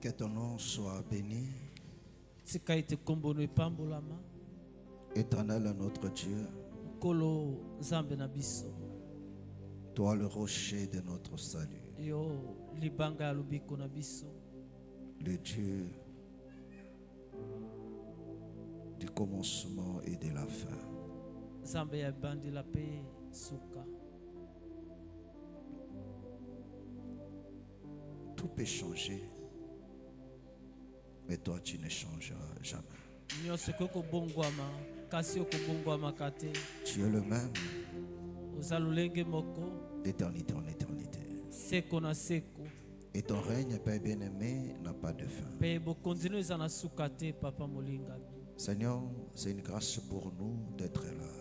Que ton nom soit béni. Éternel notre Dieu, toi le rocher de notre salut, le Dieu du commencement et de la fin. Tout peut changer, mais toi tu ne changeras jamais. Tu es le même d'éternité en éternité. Et ton règne, Père bien-aimé, n'a pas de fin. Seigneur, c'est une grâce pour nous d'être là.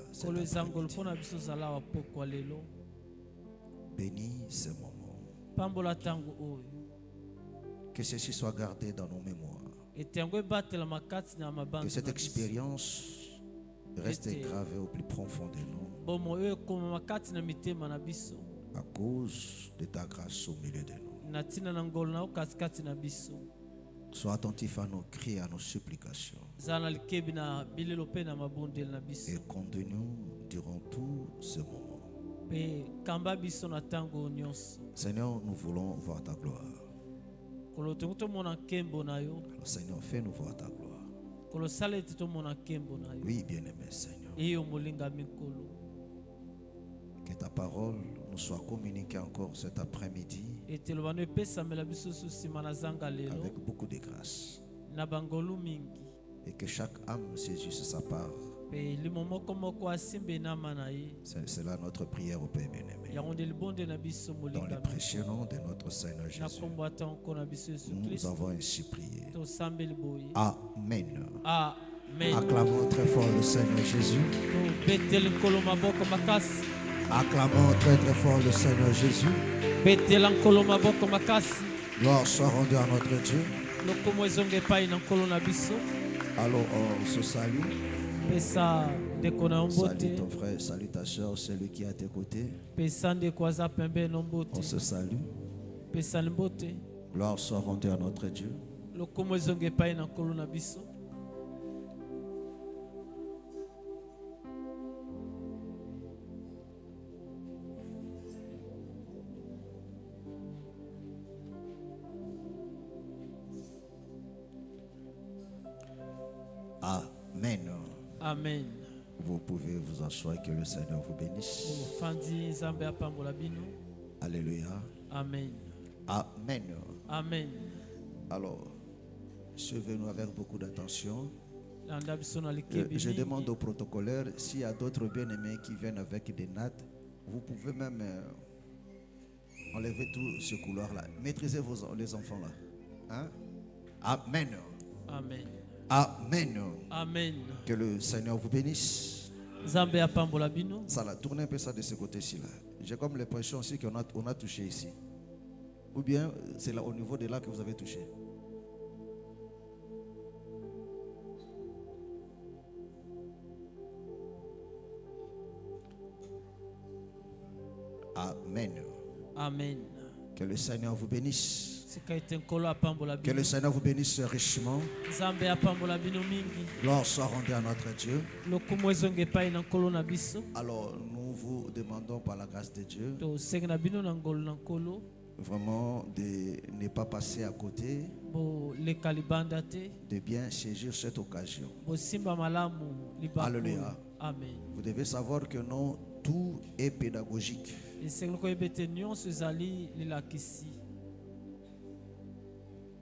Bénis ce moment. Que ceci soit gardé dans nos mémoires. Que cette expérience reste gravée au plus profond de nous. À cause de ta grâce au milieu de nous. Sois attentif à nos cris, à nos supplications. Et conduis-nous durant tout ce moment. Seigneur, nous voulons voir ta gloire. Alors, Seigneur, fais-nous voir ta gloire. Oui, bien-aimé Seigneur. Que ta parole nous soit communiquée encore cet après-midi avec beaucoup de grâce. Et que chaque âme saisisse sa part. C'est là notre prière au Père bien-aimé. Dans le précieux nom de notre Seigneur Jésus, nous avons ainsi prié. Amen. Acclamons très fort le Seigneur Jésus. Acclamons très très fort le Seigneur Jésus. Gloire soit rendue à notre Dieu. Alors on se salue. Salut ton frère, salut ta soeur, celui qui est à tes côtés. On se salue. Gloire soit rendue à notre Dieu. Amen. Amen. Vous pouvez vous asseoir, que le Seigneur vous bénisse. Alléluia. Amen. Amen. Amen. Alors, suivez-nous avec beaucoup d'attention. Je demande aux protocolaires, s'il y a d'autres bien-aimés qui viennent avec des nattes, vous pouvez même enlever tout ce couloir-là. Maîtrisez les enfants là. Hein? Amen. Amen. Amen. Amen. Que le Seigneur vous bénisse. Ça là, tournez un peu ça de ce côté-ci là. J'ai comme l'impression aussi qu'on a touché ici. Ou bien c'est là au niveau de là que vous avez touché. Amen. Amen. Que le Seigneur vous bénisse. Que le Seigneur vous bénisse richement. Gloire soit rendue à notre Dieu. Alors nous vous demandons par la grâce de Dieu vraiment de ne pas passer à côté, de bien saisir cette occasion. Alléluia. Amen. Vous devez savoir que non, tout est pédagogique.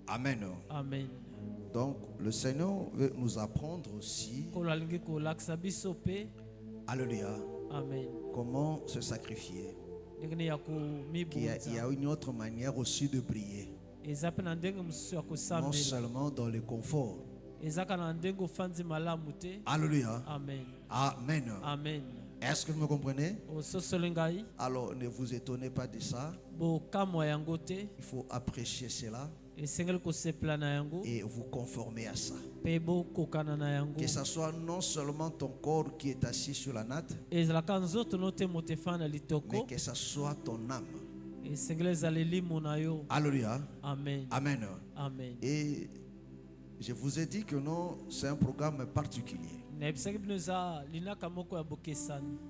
Amen. Amen. Donc le Seigneur veut nous apprendre aussi, alléluia, Amen, comment se sacrifier. Il y a une autre manière aussi de prier. Non seulement dans le confort. Alléluia. Amen. Amen. Amen. Est-ce que vous me comprenez? Alors ne vous étonnez pas de ça. Il faut apprécier cela et vous conformer à ça. Que ce soit non seulement ton corps qui est assis sur la natte, mais que ce soit ton âme Alléluia. Amen. Amen. Amen. Et je vous ai dit que non, c'est un programme particulier.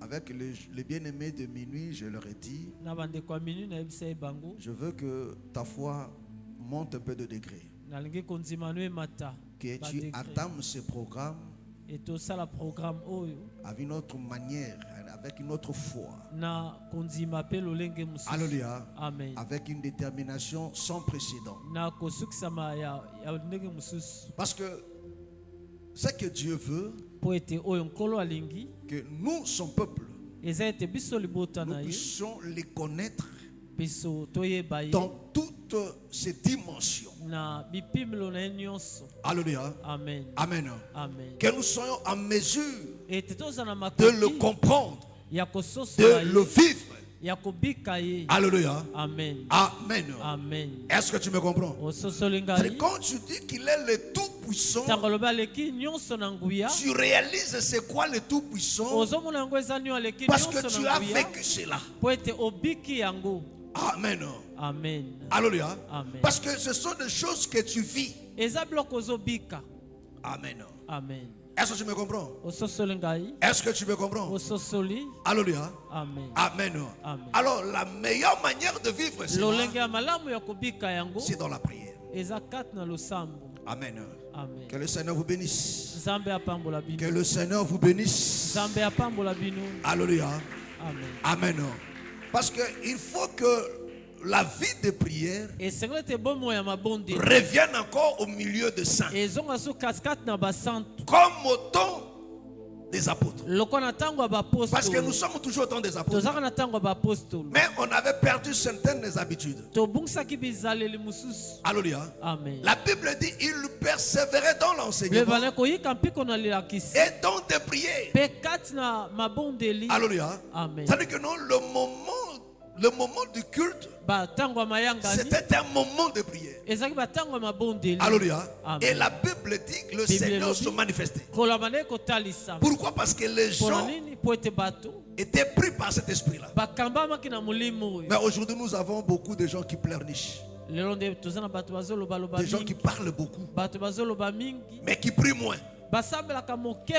Avec les bien-aimés de minuit, je leur ai dit, je veux que ta foi monte un peu de degré. Que tu entames ce programme avec une autre manière, avec une autre foi. Alléluia. Amen. Avec une détermination sans précédent. Parce que ce que Dieu veut, que nous, son peuple, nous puissions les connaître dans toutes ces dimensions. Alléluia. Amen. Amen. Amen. Que nous soyons en mesure de le comprendre, de le vivre. Alléluia. Amen. Amen. Amen. Est-ce que tu me comprends? C'est quand tu dis qu'il est le Tout-Puissant, tu réalises c'est quoi le Tout-Puissant parce que tu as vécu cela. Amen. Amen. Alléluia. Amen. Parce que ce sont des choses que tu vis. Amen. Amen. Est-ce que tu me comprends? Est-ce que tu me comprends? Alléluia. Amen. Amen. Amen. Alors la meilleure manière de vivre cela, c'est dans la prière. Amen. Amen. Que le Seigneur vous bénisse. Que le Seigneur vous bénisse. Alléluia. Amen. Amen. Parce qu'il faut que la vie de prière revienne encore au milieu des saints. Comme au temps des apôtres. Parce que nous sommes toujours au temps des apôtres. Mais on avait perdu certaines habitudes. Alléluia. Amen. La Bible dit il persévérait dans l'enseignement et dans des prières. Alléluia. C'est-à-dire que non, le moment du culte, c'était un moment de prière. Alléluia. Et la Bible dit que le Seigneur se manifestait. Pourquoi? Parce que les gens étaient pris par cet esprit-là. Mais aujourd'hui, nous avons beaucoup de gens qui pleurnichent. Des gens qui parlent beaucoup, mais qui prient moins.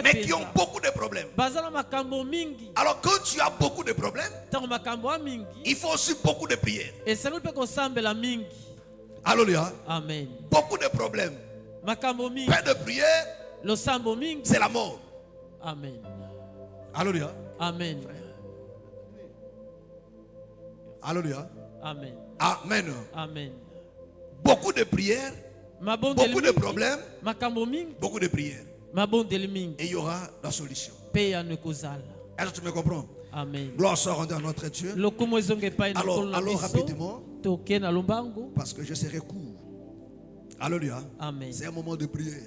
Mais qui ont beaucoup de problèmes. Alors quand tu as beaucoup de problèmes, il faut aussi beaucoup de prières. Alléluia. Amen. Beaucoup de problèmes. Peu de prières, c'est la mort. Amen. Alléluia. Amen. Alléluia. Amen. Amen. Amen. Beaucoup de prières, beaucoup de problèmes, beaucoup de prières. Et il y aura la solution. Est-ce que tu me comprends? Amen. Gloire soit rendue à notre Dieu. Alors rapidement, parce que je serai court. Alléluia. Amen. C'est un moment de prière.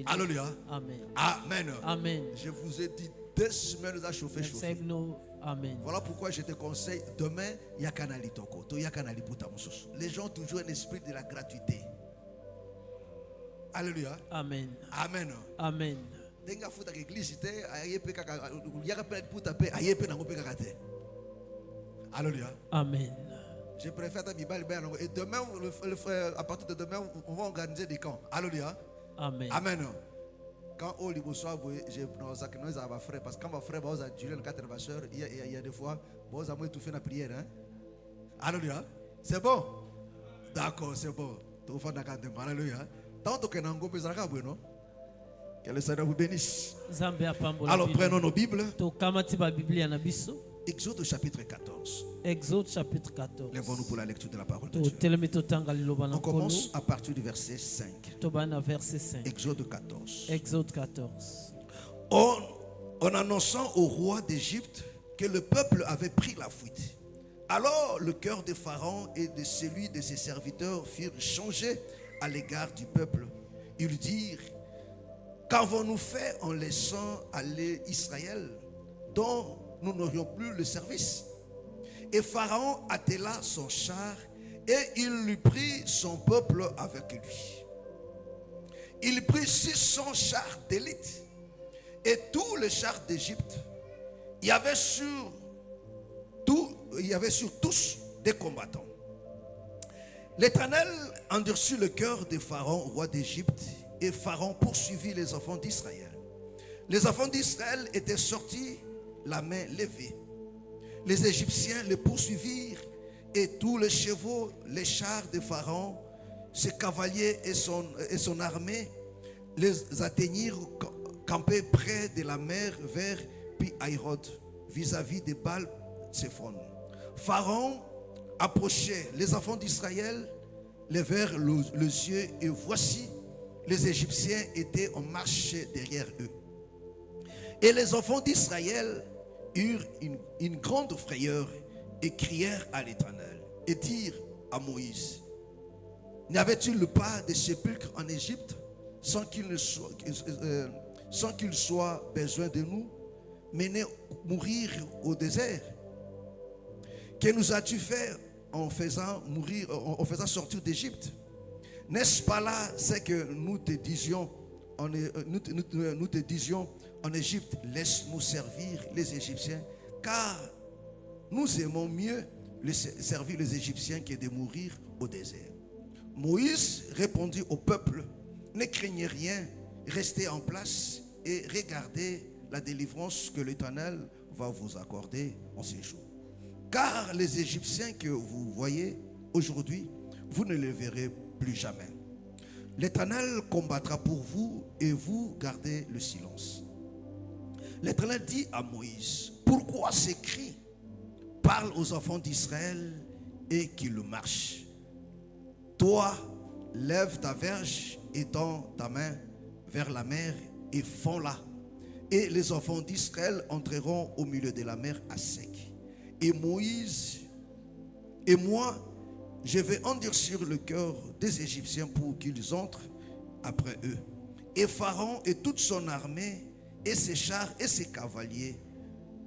Alléluia. Amen. Amen. Amen. Je vous ai dit 2 semaines à chauffer. Amen. Voilà pourquoi je te conseille demain, yakanali toko, to yakanali buta mususu. Les gens ont toujours un esprit de la gratuité. Alléluia. Amen. Amen. Amen. Denga futa ke église te ayepe kaka yaka pe puta pe ayepe na ngope kakate. Alléluia. Amen. Je préfère ta Bible et demain à partir de demain on va organiser des camps. Alléluia. Amen. Amen. Quand on lit bonsoir, je pense que nous avons frère parce que quand ma frère va aux Julien 4 soeurs, il y a des fois vous avez tout fait la prière hein. Alléluia. C'est bon. D'accord, c'est bon. Tout fait d'accord. Alléluia. Tant que n'ango bezaka bueno. Que le Seigneur vous bénisse. Alors prenons nos Bibles. Exode chapitre 14. Exode chapitre 14. Lèvons-nous pour la lecture de la parole de Dieu. On commence à partir du verset 5. Exode 14. Exode 14. En annonçant au roi d'Égypte que le peuple avait pris la fuite. Alors le cœur de Pharaon et de celui de ses serviteurs furent changés à l'égard du peuple. Ils dirent: qu'avons-nous fait en laissant aller Israël, dont nous n'aurions plus le service? Et Pharaon attela son char et il lui prit son peuple avec lui. Il prit 600 chars d'élite et tous les chars d'Égypte. Il y avait sur tous il y avait sur tous des combattants. L'Éternel endurcit le cœur de Pharaon, roi d'Égypte, et Pharaon poursuivit les enfants d'Israël. Les enfants d'Israël étaient sortis la main levée. Les Égyptiens les poursuivirent et tous les chevaux, les chars de Pharaon, ses cavaliers et son armée les atteignirent campés près de la mer vers Pi-Hahiroth, vis-à-vis de Baal-Tsephon. Pharaon approchait, les enfants d'Israël levèrent les yeux et voici, les Égyptiens étaient en marche derrière eux. Et les enfants d'Israël eurent une grande frayeur et crièrent à l'Éternel et dirent à Moïse: n'y avait-il pas de sépulcre en Égypte sans qu'il soit besoin de nous mener mourir au désert? Que nous as-tu fait en faisant sortir d'Égypte? N'est-ce pas là ce que nous te disions en Égypte? Laisse-nous servir les Égyptiens, car nous aimons mieux servir les Égyptiens que de mourir au désert. Moïse répondit au peuple: ne craignez rien, restez en place et regardez la délivrance que l'Éternel va vous accorder en ces jours. Car les Égyptiens que vous voyez aujourd'hui, vous ne les verrez plus jamais. L'Éternel combattra pour vous et vous gardez le silence. L'Éternel dit à Moïse: pourquoi ces cris? Parle aux enfants d'Israël et qu'ils marchent. Toi, lève ta verge et tends ta main vers la mer et fonds-la. Et les enfants d'Israël entreront au milieu de la mer à sec. Et Moïse et moi, je vais endurcir le cœur des Égyptiens pour qu'ils entrent après eux. Et Pharaon et toute son armée et ses chars et ses cavaliers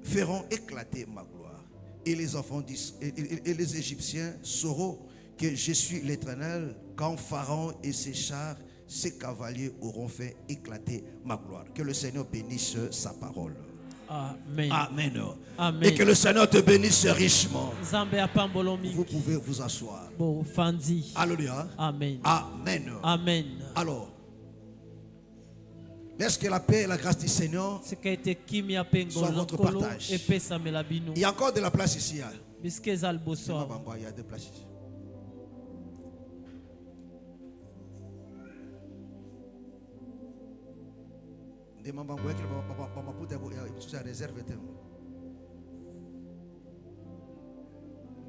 feront éclater ma gloire. Et les enfants et les Égyptiens sauront que je suis l'Éternel quand Pharaon et ses chars, ses cavaliers auront fait éclater ma gloire. Que le Seigneur bénisse sa parole. Amen. Amen. Amen. Et que le Seigneur te bénisse richement. Vous pouvez vous asseoir. Alléluia. Amen. Amen. Amen. Alors, laisse que la paix et la grâce du Seigneur soient votre partage. Il y a encore de la place ici. Il y a des places ici.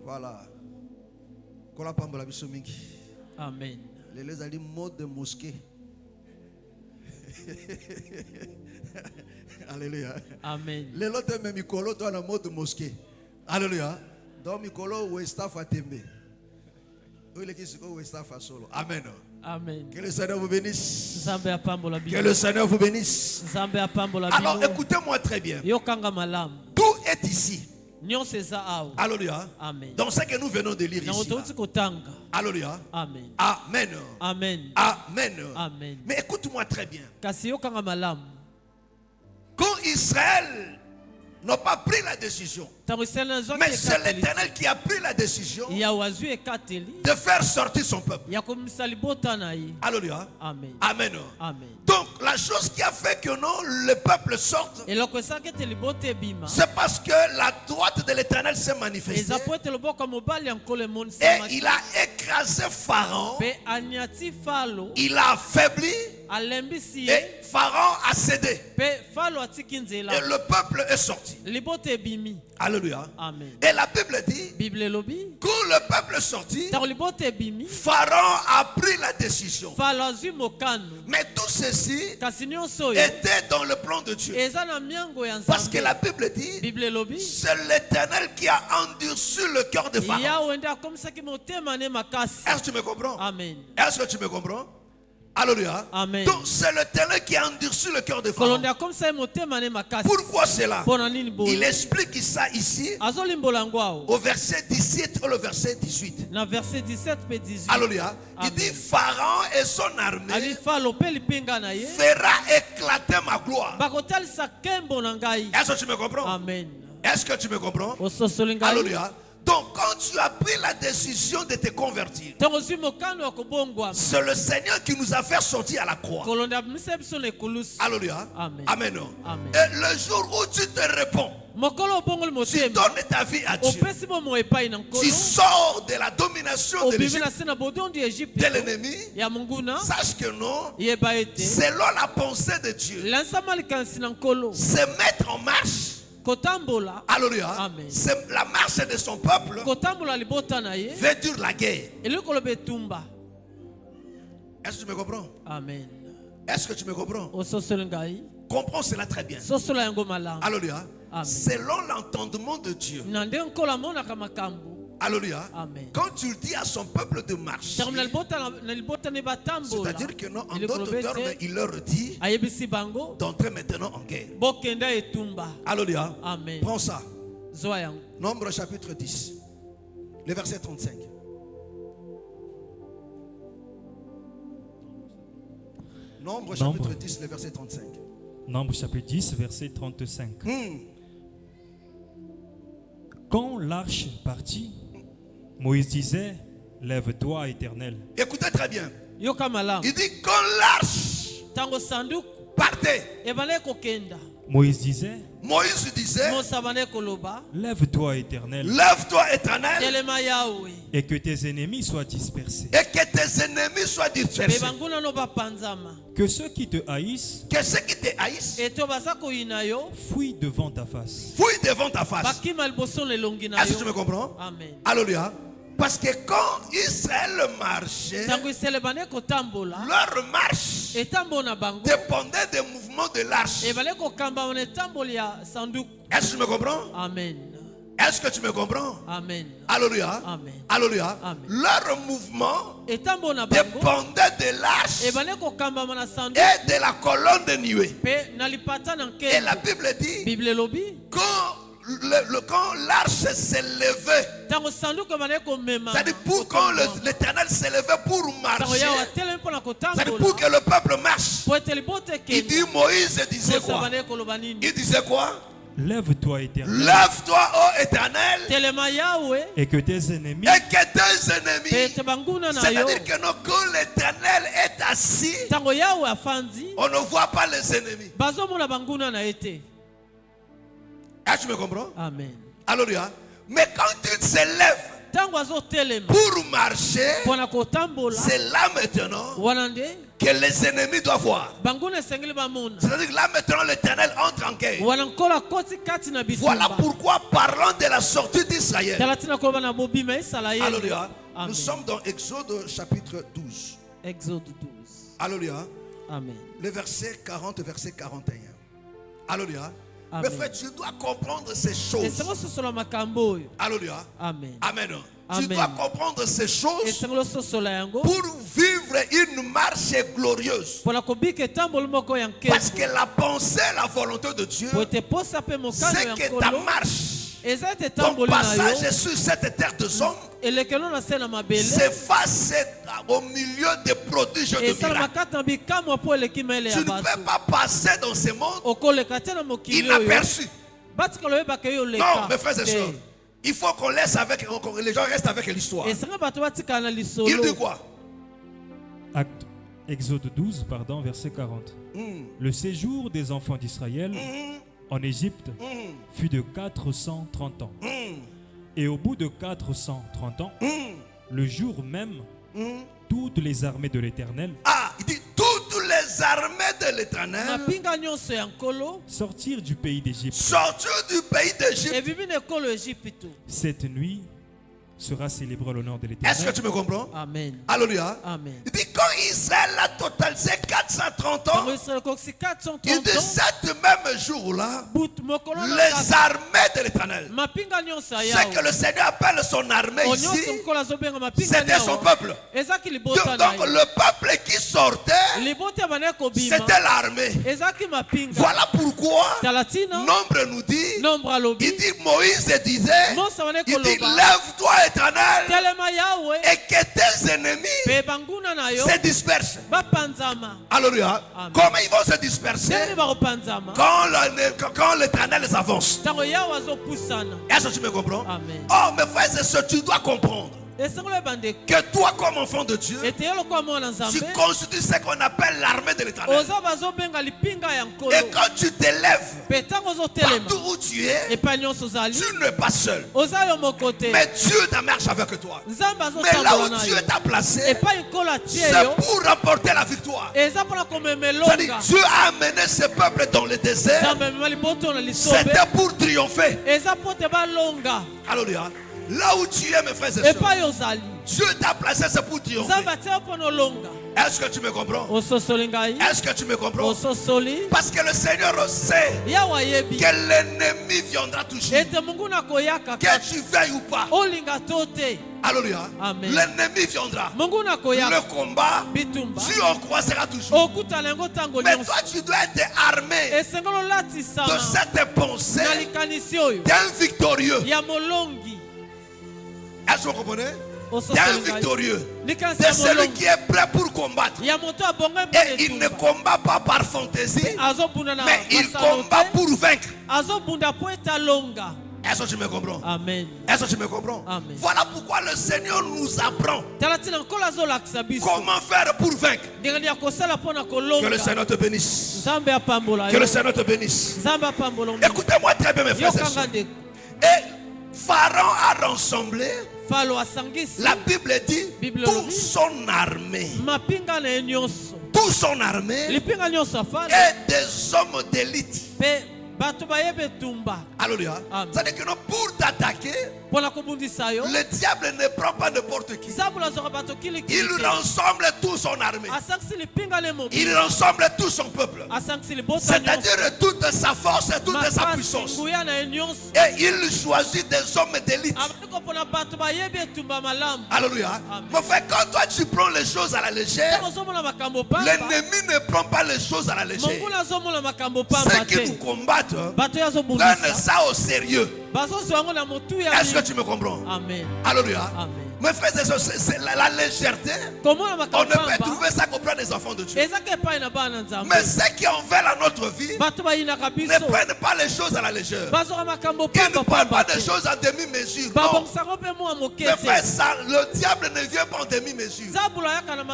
Voilà. Amen. Les alliés mode de mosquée. Alléluia. Amen. Les autres même Mikolo dans la mode de mosquée. Alléluia. Donc Mikolo ou staff à tembe. Ou les qui se ou staff à solo. Amen. Amen. Que le Seigneur vous bénisse. Que le Seigneur vous bénisse. Alors écoutez-moi très bien. Tout est ici. Alléluia. Amen. Dans ce que nous venons de lire ici. Alléluia. Amen. Amen. Amen. Amen. Amen. Mais écoute-moi très bien. Quand Israël n'a pas pris la décision, mais c'est l'Éternel qui a pris la décision de faire sortir son peuple. Alléluia. Amen. Amen. Amen. Donc la chose qui a fait que non, le peuple sorte, c'est parce que la droite de l'Éternel s'est manifestée et il a écrasé Pharaon, il a affaibli et Pharaon a cédé et le peuple est sorti. Alléluia. Amen. Et la Bible dit, quand le peuple est sorti, Pharaon a pris la décision. Mais tout ceci était dans le plan de Dieu. Parce que la Bible dit, c'est l'Éternel qui a endurci le cœur de Pharaon. Est-ce que tu me comprends? Amen. Est-ce que tu me comprends? Alléluia. Amen. Donc c'est l'Éternel qui a endurci le cœur de Pharaon. Pourquoi cela? Il explique ça ici au verset 17 et le verset 18. Alléluia. Il dit Pharaon et son armée fera éclater ma gloire. Est-ce que tu me comprends? Amen. Est-ce que tu me comprends? Alléluia. Donc quand tu as pris la décision de te convertir, c'est le Seigneur qui nous a fait sortir à la croix. Alléluia. Amen. Amen. Et le jour où tu te réponds, tu donnes ta vie à Dieu, tu sors de la domination de l'ennemi, sache que non, selon la pensée de Dieu, se mettre en marche. Alléluia. C'est la marche de son peuple veut dire la guerre. Est-ce que tu me comprends? Amen. Est-ce que tu me comprends? Comprends cela très bien. Alléluia. Selon l'entendement de Dieu. Alléluia. Quand tu dis à son peuple de marcher, c'est-à-dire que non, en d'autres termes, il leur dit d'entrer maintenant en guerre. Alléluia. Amen. Prends ça. Nombre chapitre 10, le verset 35. Nombre chapitre 10, le verset 35. Nombre chapitre 10, verset 35. Quand l'arche partit, Moïse disait, lève-toi, Éternel. Écoutez très bien. Il dit quand l'arche partait, Moïse disait, lève-toi, Éternel. Lève-toi, Éternel. Et que tes ennemis soient dispersés. Et que tes ennemis soient dispersés. Que ceux qui te haïssent, fuient devant ta face. Fuient devant ta face. Est-ce que tu me comprends? Amen. Alléluia. Parce que quand Israël marchait, leur marche dépendait des mouvements de l'arche. Est-ce que tu me comprends? Amen. Est-ce que tu me comprends? Amen. Alléluia. Amen. Alléluia. Amen. Leur mouvement dépendait de l'arche et de la colonne de nuée. Et la Bible dit quand l'arche s'est levée, c'est-à-dire quand l'Éternel s'est levé pour marcher, c'est-à-dire pour que le peuple marche, il dit Moïse disait quoi? Il disait quoi? Lève-toi, Éternel. Lève-toi, ô Éternel. Et que tes ennemis. C'est-à-dire que quand l'Éternel est assis, on ne voit pas les ennemis. Est-ce que tu me comprends? Amen. Alléluia. Mais quand tu te lèves pour marcher, c'est là maintenant que les ennemis doivent voir. C'est-à-dire que là maintenant l'Éternel entre en guerre. Voilà pourquoi parlant de la sortie d'Israël. Alléluia. Nous sommes dans Exode chapitre 12. Exode 12. Alléluia. Amen. Le verset 40, verset 41. Alléluia. Mais frère, tu dois comprendre ces choses. Alléluia. Amen. Amen. Tu dois comprendre ces choses pour vivre une marche glorieuse. Parce que la pensée, la volonté de Dieu, c'est que ta marche, ton passage sur cette terre de hommes, se fasse au milieu des prodiges de miracles. Tu ne peux pas passer dans ce monde inaperçu. Non, mes frères et sœurs, il faut qu'on laisse avec, les gens restent avec l'histoire. Il dit quoi? Acte, Exode 12, pardon, verset 40. Le séjour des enfants d'Israël en Égypte fut de 430 ans. Et au bout de 430 ans, le jour même, toutes les armées de l'Éternel, il dit toutes les armées de l'Éternel sortirent du pays d'Égypte. Sortirent du pays d'Égypte. Cette nuit sera célébré l'honneur de l'Éternel. Est-ce que tu me comprends? Amen. Alléluia. Amen. Il dit quand Israël a totalisé 430 ans, il dit cet même jour-là, les armées de l'Éternel, ce que le Seigneur appelle son armée ici, c'était son peuple. Donc le peuple qui sortait, c'était l'armée. Voilà pourquoi Nombre nous dit, il dit Moïse disait, il dit lève-toi Éternel, et que tes ennemis se dispersent. Alléluia. Comment ils vont se disperser? Quand l'Éternel les avance. Est-ce que tu me comprends? Amen. Oh, mes frères et sœurs, tu dois comprendre que toi, comme enfant de Dieu, tu constitues ce qu'on appelle l'armée de l'Éternel. Et quand tu t'élèves partout où tu es, tu n'es pas seul. Mais Dieu te marche avec toi. Mais là où Dieu t'a placé, c'est pour remporter la victoire. C'est-à-dire, Dieu a amené ce peuple dans le désert. C'était pour triompher. Alléluia. Là où tu es, mes frères et sœurs, Dieu t'a placé, c'est pour triompher. Est-ce que tu me comprends? Est-ce que tu me comprends? Parce que le Seigneur sait que l'ennemi viendra toujours. Que tu veuilles ou pas. Alléluia. L'ennemi viendra. Le combat, tu en croiseras toujours. Mais toi, tu dois être armé de cette pensée d'un victorieux. Est-ce que vous comprenez? D'un victorieux. C'est celui qui est prêt pour combattre. Et il ne combat pas par fantaisie, mais il combat pour vaincre. Est-ce que tu me comprends? Amen. Est-ce que tu me comprends? Amen. Voilà pourquoi le Seigneur nous apprend comment faire pour vaincre. Que le Seigneur te bénisse. Que le Seigneur te bénisse. Écoutez-moi très bien, mes frères et sœurs. Et Pharaon a rassemblé, la Bible dit, toute son armée. Toute son armée et des hommes d'élite. Alléluia. C'est-à-dire que pour t'attaquer, le diable ne prend pas n'importe qui. Il rassemble toute son armée. Il rassemble tout son peuple. C'est-à-dire toute sa force et toute sa puissance. Et il choisit des hommes d'élite. Alléluia. Mais frère, quand toi tu prends les choses à la légère, l'ennemi ne prend pas les choses à la légère. Ceux qui nous combattent prennent ça au sérieux. Est-ce que tu me comprends? Amen. Alléluia. Amen. Mes frères et sœurs, c'est la légèreté. On ne peut trouver ça qu'auprès des enfants de Dieu. Mais ceux qui en veulent à notre vie ne prennent pas les choses à la légère. Ils ne prennent pas des choses en demi-mesure. Non. Mais frère, ça, le diable ne vient pas en demi-mesure.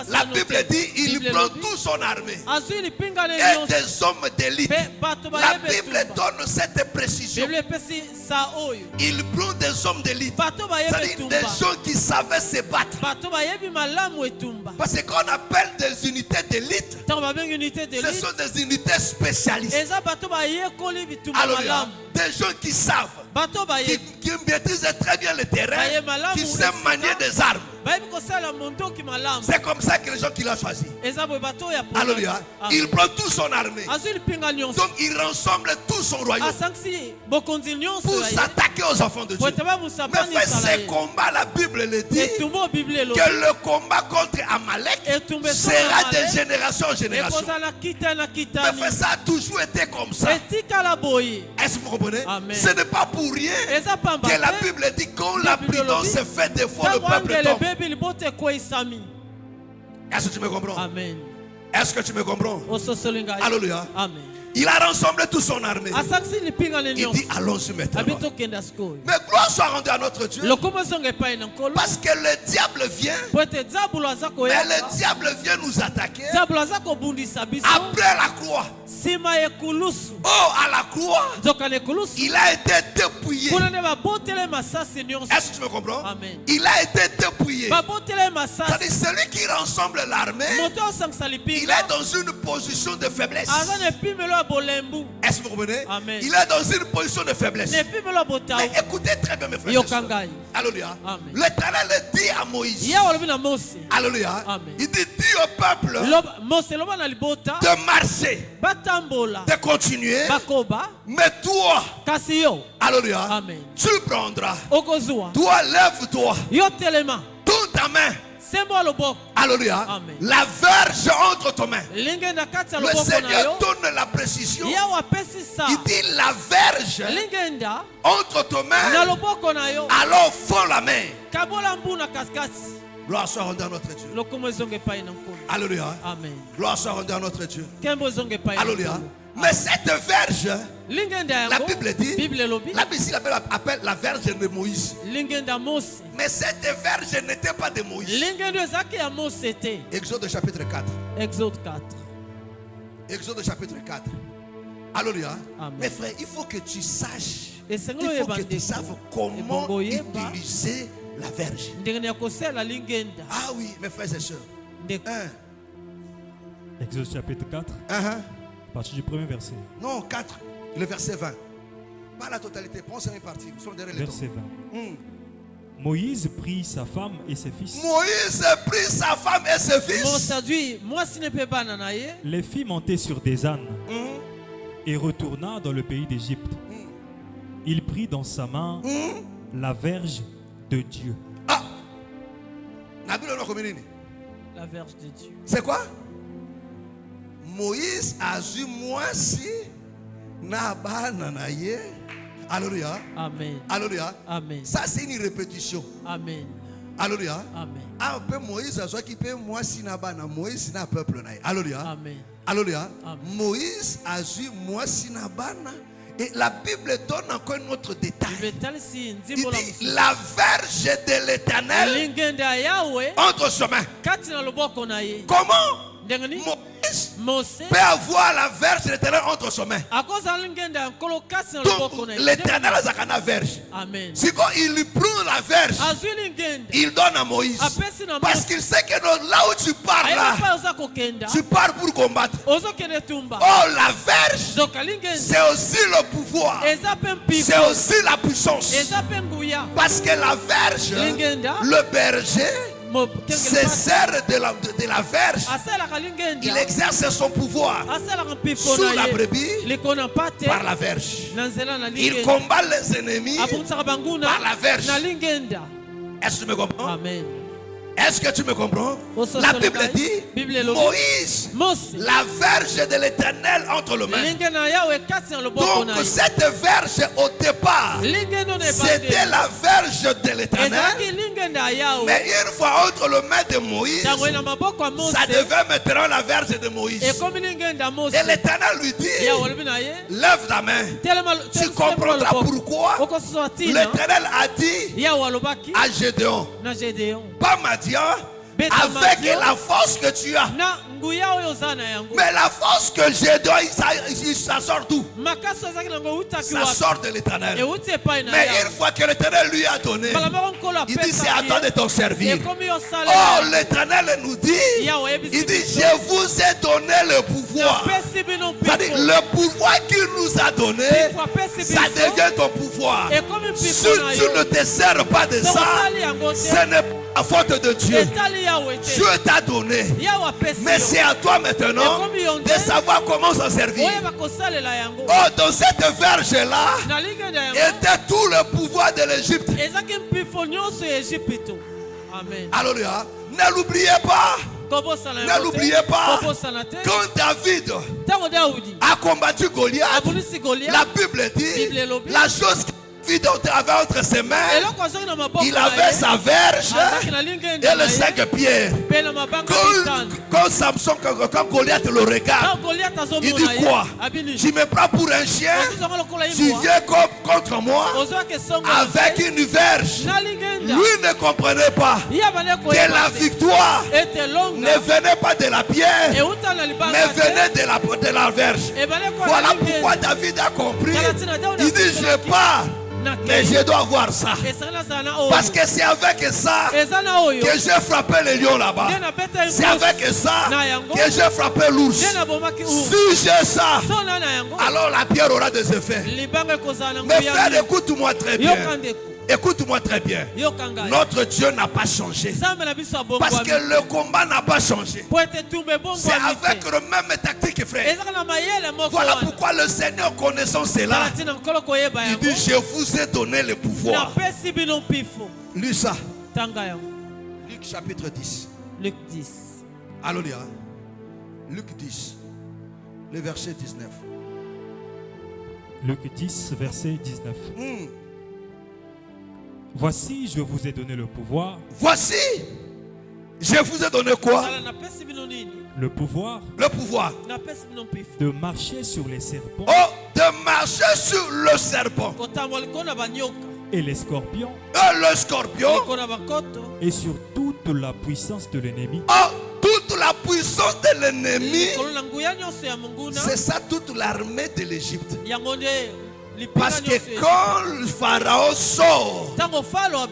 La Bible dit il prend toute son armée et des hommes d'élite. La Bible donne cette précision. Il prend des hommes d'élite. C'est-à-dire des gens qui savaient se battre. Parce que qu'on appelle des unités d'élite, ce sont des unités spécialistes. Alors, des gens qui savent, qui maîtrisent très bien le terrain, qui savent manier des armes. C'est comme ça que les gens qui l'ont choisi. Alléluia. Il prend toute son armée. Donc il rassemble tout son royaume pour s'attaquer aux enfants de Dieu. Mais fait ces combats, la Bible le dit, que le combat contre Amalek sera de génération en génération. Mais fait, ça a toujours été comme ça. Est-ce que vous comprenez? Ce n'est pas pour rien que la Bible dit quand la prudence se fait des fois, le peuple tombe. Est-ce que tu me comprends? Amen. Est-ce que tu me comprends? Alléluia. Amen. Il a rassemblé toute son armée. Il dit allons-y maintenant. Mais gloire soit rendue à notre Dieu. Parce que le diable vient. Mais le diable vient nous attaquer. Après la croix. Oh, à la croix, il a été dépouillé. Est-ce que tu me comprends? Amen. Il a été dépouillé. C'est-à-dire celui qui rassemble l'armée, il est dans une position de faiblesse. Est-ce que vous comprenez? Amen. Il est dans une position de faiblesse. Mais écoutez très bien, mes frères et sœurs. Alléluia. L'Éternel dit à Moïse. Alléluia. Amen. Il dit au peuple de marcher, de continuer. Mais toi, alléluia, Amen. tu prendras. Toi, lève-toi. Tourne ta main. Alléluia. Amen. La verge entre tes mains. Le Seigneur donne la précision. Il dit la verge entre tes mains. Alors fends la main. Gloire soit rendue à notre Dieu. Alléluia. Amen. Gloire soit rendue à notre Dieu. Alléluia. Mais cette verge, la Bible dit, la Bible appelle la verge de Moïse. Mais cette verge n'était pas de Moïse. Exode chapitre 4. Exode 4. Exode chapitre 4. Alléluia. Mes frères, il faut que tu saches, il faut que tu saches comment utiliser la verge. Ah oui, mes frères et sœurs. Exode chapitre 4. À partir du premier verset. Non, 4, le verset 20. Pas la totalité, prends cette partie. Nous sommes derrière les verset 20. Moïse prit sa femme et ses fils. Moïse prit sa femme et ses fils. Les fit monter sur des ânes et retourna dans le pays d'Égypte. Il prit dans sa main la verge de Dieu. Ah! La verge de Dieu. C'est quoi? Moïse a vu moi si Nabananaye. Alléluia. Amen. Alléluia. Amen. Ça c'est une répétition. Amen. Alléluia. Amen. Un peu Moïse a qui peut moi si Nabana. Moïse n'a peuple naï. Alléluia. Amen. Alléluia. Moïse a vu moi si Nabana. Et la Bible donne encore un autre détail. Il dit la verge de l'Éternel entre ses mains. Comment Moïse peut avoir la verge de l'Éternel entre ses mains? Donc l'Éternel a sa verge. Si quand il lui prend la verge, il donne à Moïse. Parce qu'il sait que là où tu pars là, tu pars pour combattre. Oh, la verge, c'est aussi le pouvoir. C'est aussi la puissance. Parce que la verge, le berger se sert de la verge. Il exerce son pouvoir sur la brebis par la verge. Il combat les ennemis par la verge. Est-ce que tu me comprends? Amen. Est-ce que tu me comprends? La Bible dit Moïse, la verge de l'Éternel entre les mains. Donc cette verge au départ, c'était la verge de l'Éternel. Mais une fois entre les mains de Moïse, ça devait maintenant la verge de Moïse. Et l'Éternel lui dit, lève ta main. Tu comprendras pourquoi l'Éternel a dit à Gédéon, pas Madian, avec la force que tu as. Mais la force que j'ai donnée, ça sort d'où? Ça sort de l'Éternel. Mais une fois que l'Éternel lui a donné, il dit c'est à toi de t'en servir. Oh, l'Éternel nous dit, il dit je vous ai donné le pouvoir. C'est-à-dire le pouvoir qu'il nous a donné, ça devient ton pouvoir. Si tu ne te sers pas de ça, ce n'est pas la faute de Dieu. Dieu t'a donné. Mais c'est à toi maintenant de savoir comment s'en servir. Oh, dans cette verge-là était tout le pouvoir de l'Égypte. Alléluia. Ne l'oubliez pas. Ne l'oubliez pas. Quand David a combattu Goliath, la Bible dit la chose avait entre ses mains, il avait sa verge et les 5 pierres. Quand Samson, quand Goliath le regarde, il dit quoi? Tu me prends pour un chien? Tu viens contre moi avec une verge. Lui ne comprenait pas que la victoire ne venait pas de la pierre, mais venait de la verge. Voilà pourquoi David a compris. Il dit je pars, mais je dois voir ça. Parce que c'est avec ça que j'ai frappé les lions là-bas. C'est avec ça que j'ai frappé l'ours. Si j'ai ça, alors la pierre aura des effets. Mes frères, écoute-moi très bien. Écoute-moi très bien. Notre Dieu n'a pas changé. Parce que le combat n'a pas changé. C'est avec le même tactique, frère. Voilà pourquoi le Seigneur, connaissant cela, il dit je vous ai donné le pouvoir. Lis ça. Luc chapitre 10. Luc 10. Alléluia. Luc 10. Le verset 19. Luc 10, verset 19. Voici, je vous ai donné le pouvoir. Voici, Je vous ai donné quoi? Le pouvoir. Le pouvoir. De marcher sur les serpents. Oh, de marcher sur le serpent. Et les scorpions. Et le scorpion. Et sur toute la puissance de l'ennemi. Oh, toute la puissance de l'ennemi. C'est ça toute l'armée de l'Égypte. Parce que quand le Pharaon sort,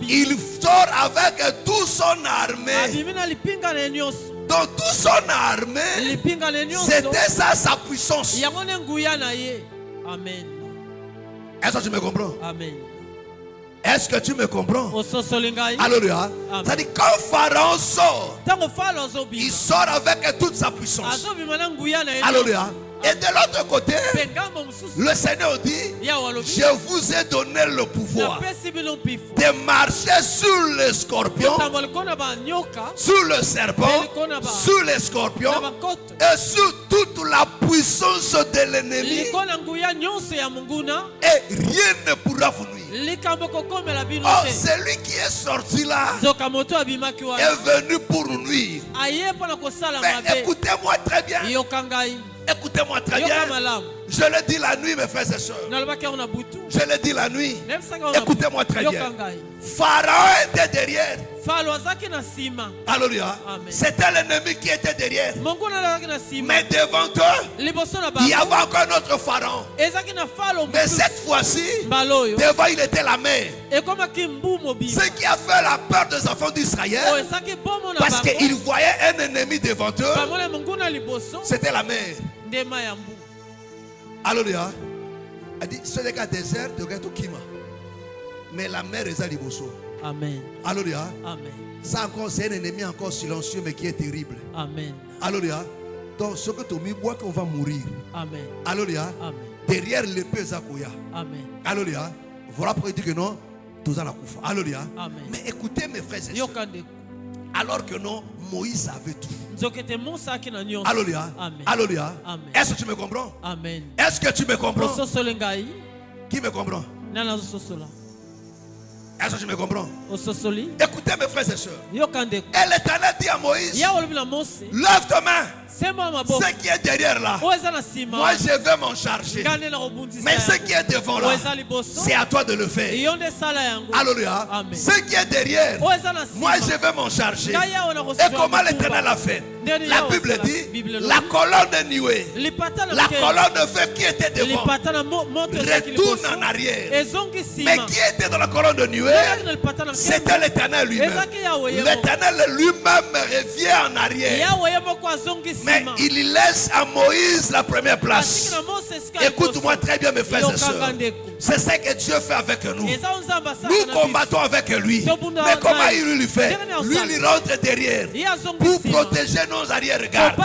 il sort avec toute son armée. Dans toute son armée, c'était ça sa puissance. Amen. Est-ce que tu me comprends? Amen. Est-ce que tu me comprends? Alléluia. C'est-à-dire quand Pharaon sort, il sort avec toute sa puissance. Alléluia. Et de l'autre côté, le Seigneur dit, je vous ai donné le pouvoir de marcher sur les scorpions, sur le serpent, sur les scorpions et sur toute la puissance de l'ennemi. Et rien ne pourra vous nuire. Oh, celui qui est sorti là est venu pour nous nuire. Mais écoutez-moi très bien. Écoutez-moi très bien. Je le dis la nuit, mes frères et sœurs. Je le dis la nuit. Écoutez-moi très bien. Pharaon était derrière. Alléluia. C'était l'ennemi qui était derrière. Mais devant eux, il y avait encore un autre Pharaon. Mais cette fois-ci, devant il était la mer. Ce qui a fait la peur des enfants d'Israël, parce qu'ils voyaient un ennemi devant eux, c'était la mer. Alléluia. Elle dit, c'est le cas désert de Gato Kima. Mais la mer est à Liboso. Amen. Alléluia. Amen. Ça encore, c'est un ennemi encore silencieux, mais qui est terrible. Amen. Alléluia. Donc, ce que tu me bois, qu'on va mourir. Amen. Alléluia. Amen. Derrière l'épée Zakoya. Amen. Alléluia. Voilà pourquoi il dit que non, tous en la koufa. Alléluia. Amen. Mais écoutez mes frères et sœurs. Alors que non, Moïse avait tout. Alléluia. Amen. Alléluia. Amen. Est-ce que tu me comprends? Amen. Est-ce que tu me comprends? Qui me comprend? Est-ce que tu me comprends? Écoutez mes frères et sœurs. Et l'Éternel dit à Moïse, lève ta main. Ce qui est derrière là, moi je vais m'en charger. Mais ce qui est devant là, c'est à toi de le faire. Alléluia. Ce qui est derrière, moi je vais m'en charger. Et comment l'Éternel a fait? La Bible dit, la colonne de nuée, la colonne de feu qui était devant, retourne en arrière. Mais qui était dans la colonne de nuée? C'était l'Éternel lui-même. L'Éternel lui-même revient en arrière. Mais il laisse à Moïse la première place. Écoute-moi très bien mes frères et sœurs. C'est ce que Dieu fait avec nous. Nous combattons avec lui. Mais comment il lui fait? Lui, il rentre derrière pour protéger nos arrière-gardes.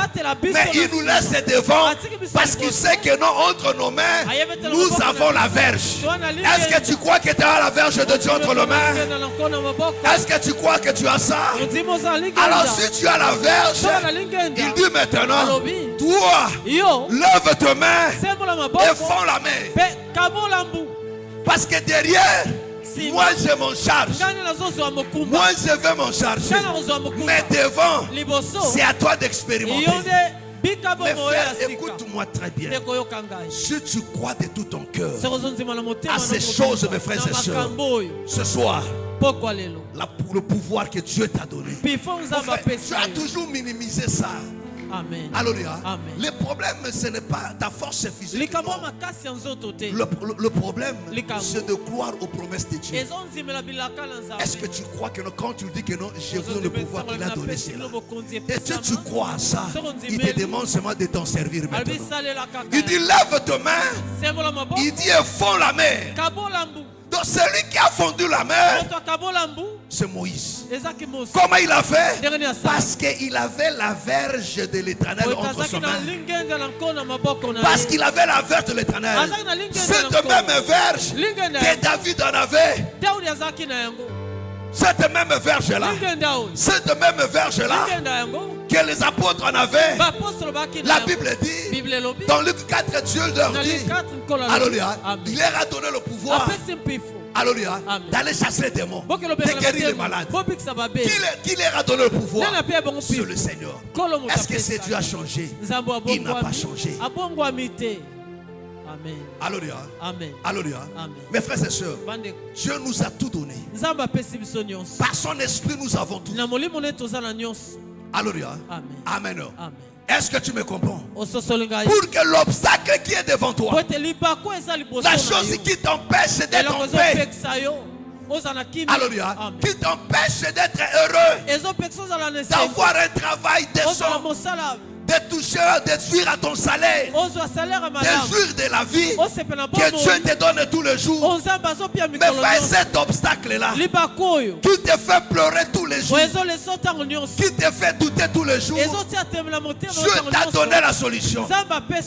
Mais il nous laisse devant parce qu'il sait que non, entre nos mains, nous avons la verge. Est-ce que tu crois que tu as la verge de Dieu entre nos mains? Est-ce que tu crois que tu as ça? Alors si tu as la verge, il dit maintenant, toi, lève tes mains et fends la main. Parce que derrière, moi je m'en charge. Moi je vais m'en charger. Mais devant, c'est à toi d'expérimenter. Mes frères, écoute-moi très bien. Si tu crois de tout ton cœur à ces choses, mes frères et sœurs, ce soir, le pouvoir que Dieu t'a donné, tu as toujours minimisé ça. Amen. Alléluia. Amen. Le problème, ce n'est pas ta force physique. Le problème, c'est de croire aux promesses de Dieu. Est-ce que tu crois que quand tu dis que non, je vous donne le pouvoir qu'il a donné cela? Et si tu crois à ça, il te demande seulement de t'en servir maintenant. Il dit lève ta main. Il dit fond la main. Donc celui qui a fondu la mer, c'est Moïse. Comment il a fait? Parce qu'il avait la verge de l'Éternel entre ses mains. Parce qu'il avait la verge de l'Éternel. Cette même verge que David en avait. Cette même verge-là. Cette même verge-là que les apôtres en avaient. La Bible dit, dans Luc 4, Dieu leur dit, alléluia, il leur a donné le pouvoir Alléluia. D'aller chasser les démons. De guérir les malades. Qui leur a donné le pouvoir? C'est le Seigneur. Est-ce que c'est Dieu a changé? Il n'a pas changé. Amen. Alléluia. Amen. Alléluia. Amen. Mes frères et sœurs, Dieu nous a tout donné. Par son esprit, nous avons tout. Alléluia. Amen. Amen. Amen. Est-ce que tu me comprends? Pour que l'obstacle qui est devant toi, la chose qui t'empêche d'être en paix, alléluia, qui t'empêche d'être heureux, d'avoir un travail décent, de toucher, de jouir à ton salaire, de jouir de la vie que Dieu te donne tous les jours. Mais fais cet obstacle-là qui te fait pleurer tous les jours, qui te fait douter tous les jours. Dieu t'a donné la solution.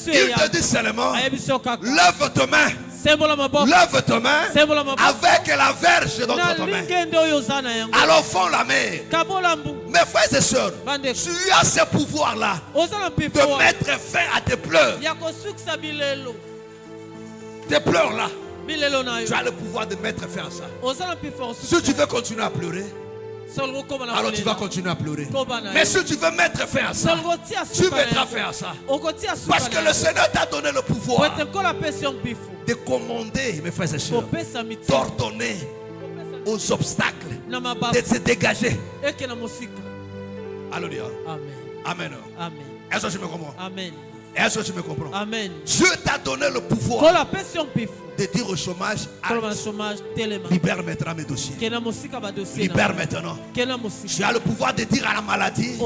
Il te dit seulement, lève ta main. Lève ta main avec la verge dans ta main. Alors fond la mer. Mes frères et sœurs, tu as ce pouvoir-là de mettre fin à tes pleurs. Tes pleurs-là, tu as le pouvoir de mettre fin à ça. Si tu veux continuer à pleurer, alors tu vas continuer à pleurer. Mais si tu veux mettre fin à ça, tu mettras fin à ça. Parce que le Seigneur t'a donné le pouvoir de commander, mes frères et sœurs, d'ordonner aux obstacles de se dégager. Alléluia. Amen. Amen. Est-ce que tu me comprends? Amen. Est-ce que tu me comprends? Amen. Dieu t'a donné le pouvoir de dire au chômage, libère maintenant mes dossiers. Libère maintenant. Tu as le pouvoir de dire à la maladie,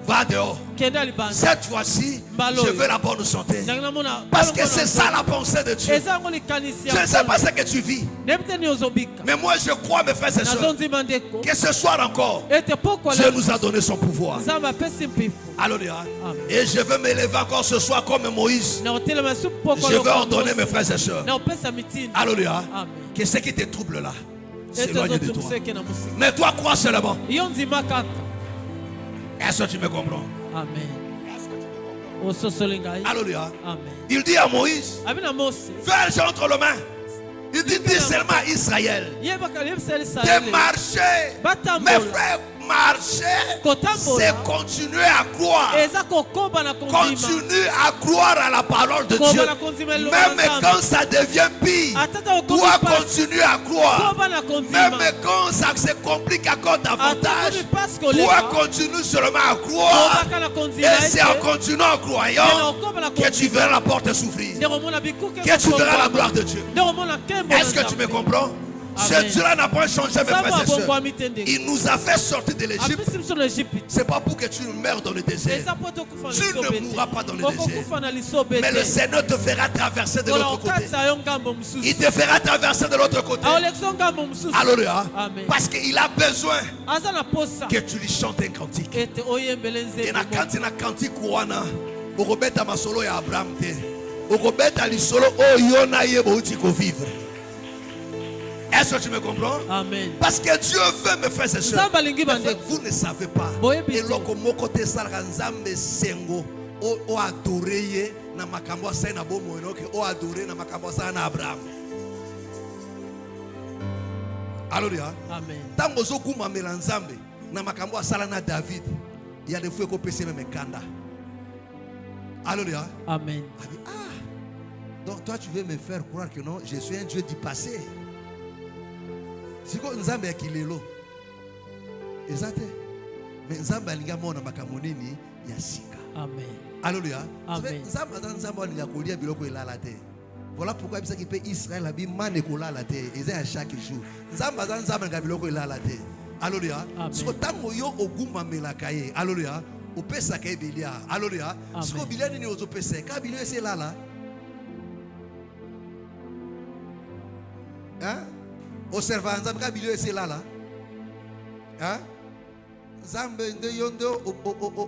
va dehors. Cette fois-ci, je veux la bonne santé. Parce que c'est ça la pensée de Dieu. Je ne sais pas ce que tu vis. Mais moi je crois, mes frères et sœurs, que ce soir encore, Dieu nous a donné son pouvoir. Alléluia. Et je veux m'élever encore ce soir comme Moïse. Je veux ordonner, mes frères et sœurs. Alléluia. Que ce qui te trouble là s'éloigne de toi. Mais toi crois seulement. Est-ce que tu me comprends? Amen. Alléluia. Amen. Il dit à Moïse, verge entre les mains. Il dit seulement à Israël de marcher. Mes frères, marcher, c'est continuer à croire. Continue à croire à la parole de Dieu. Même quand ça devient pire, toi continue à croire. Même quand ça se complique encore davantage, toi continue seulement à croire. Et c'est en continuant à croyant que tu verras la porte s'ouvrir, que tu verras la gloire de Dieu. Est-ce que tu me comprends? Ce Dieu-là n'a pas changé, mes frères et sœurs. Il nous a fait sortir de l'Égypte. Ce n'est pas pour que tu meurs dans le désert. Tu ne mourras pas dans le désert. Mais le Seigneur te fera traverser de l'autre côté. Il te fera traverser de l'autre côté. Alléluia. Parce qu'il a besoin que tu lui chantes un cantique. Et un cantique ouana. Urobeta masolo ya Abraham te. Urobeta lisolo o yona yebo utiko vivre. Est-ce que tu me comprends? Amen. Parce que Dieu veut, mes frères et sœurs. Vous ne savez pas. Et loko moko te sarga nzambe sengo o adorer na makambo sa na bomo enoke o adorer na makambo sa na Abraham. Alléluia. Amen. Tango zo kuma melanzambe na makambo sala na David. Il y a des fois qu'on peut se même kanda. Alléluia. Amen. Ah. Donc toi tu veux me faire croire que non, je suis un Dieu du passé. Siko nzambe akilelo ezate mais nzambe alinga mona makamonini ya sika. Amen. Alléluia. Amen. Nzambe alinga kolia biloko elala te. Voilà pourquoi bisaki pe Israël abi mane kolala te eza à chaque jour. Nzambe alinga biloko elala te. Alléluia. Siko tango yo oguma melaka ye. Alléluia. Opesa ka ebilia. Alléluia. Siko bilia nini ozopesa ka bilio ese lala. Hein? Observa nzambe ka bilio ese lala. Hein? Nzambe nde yondo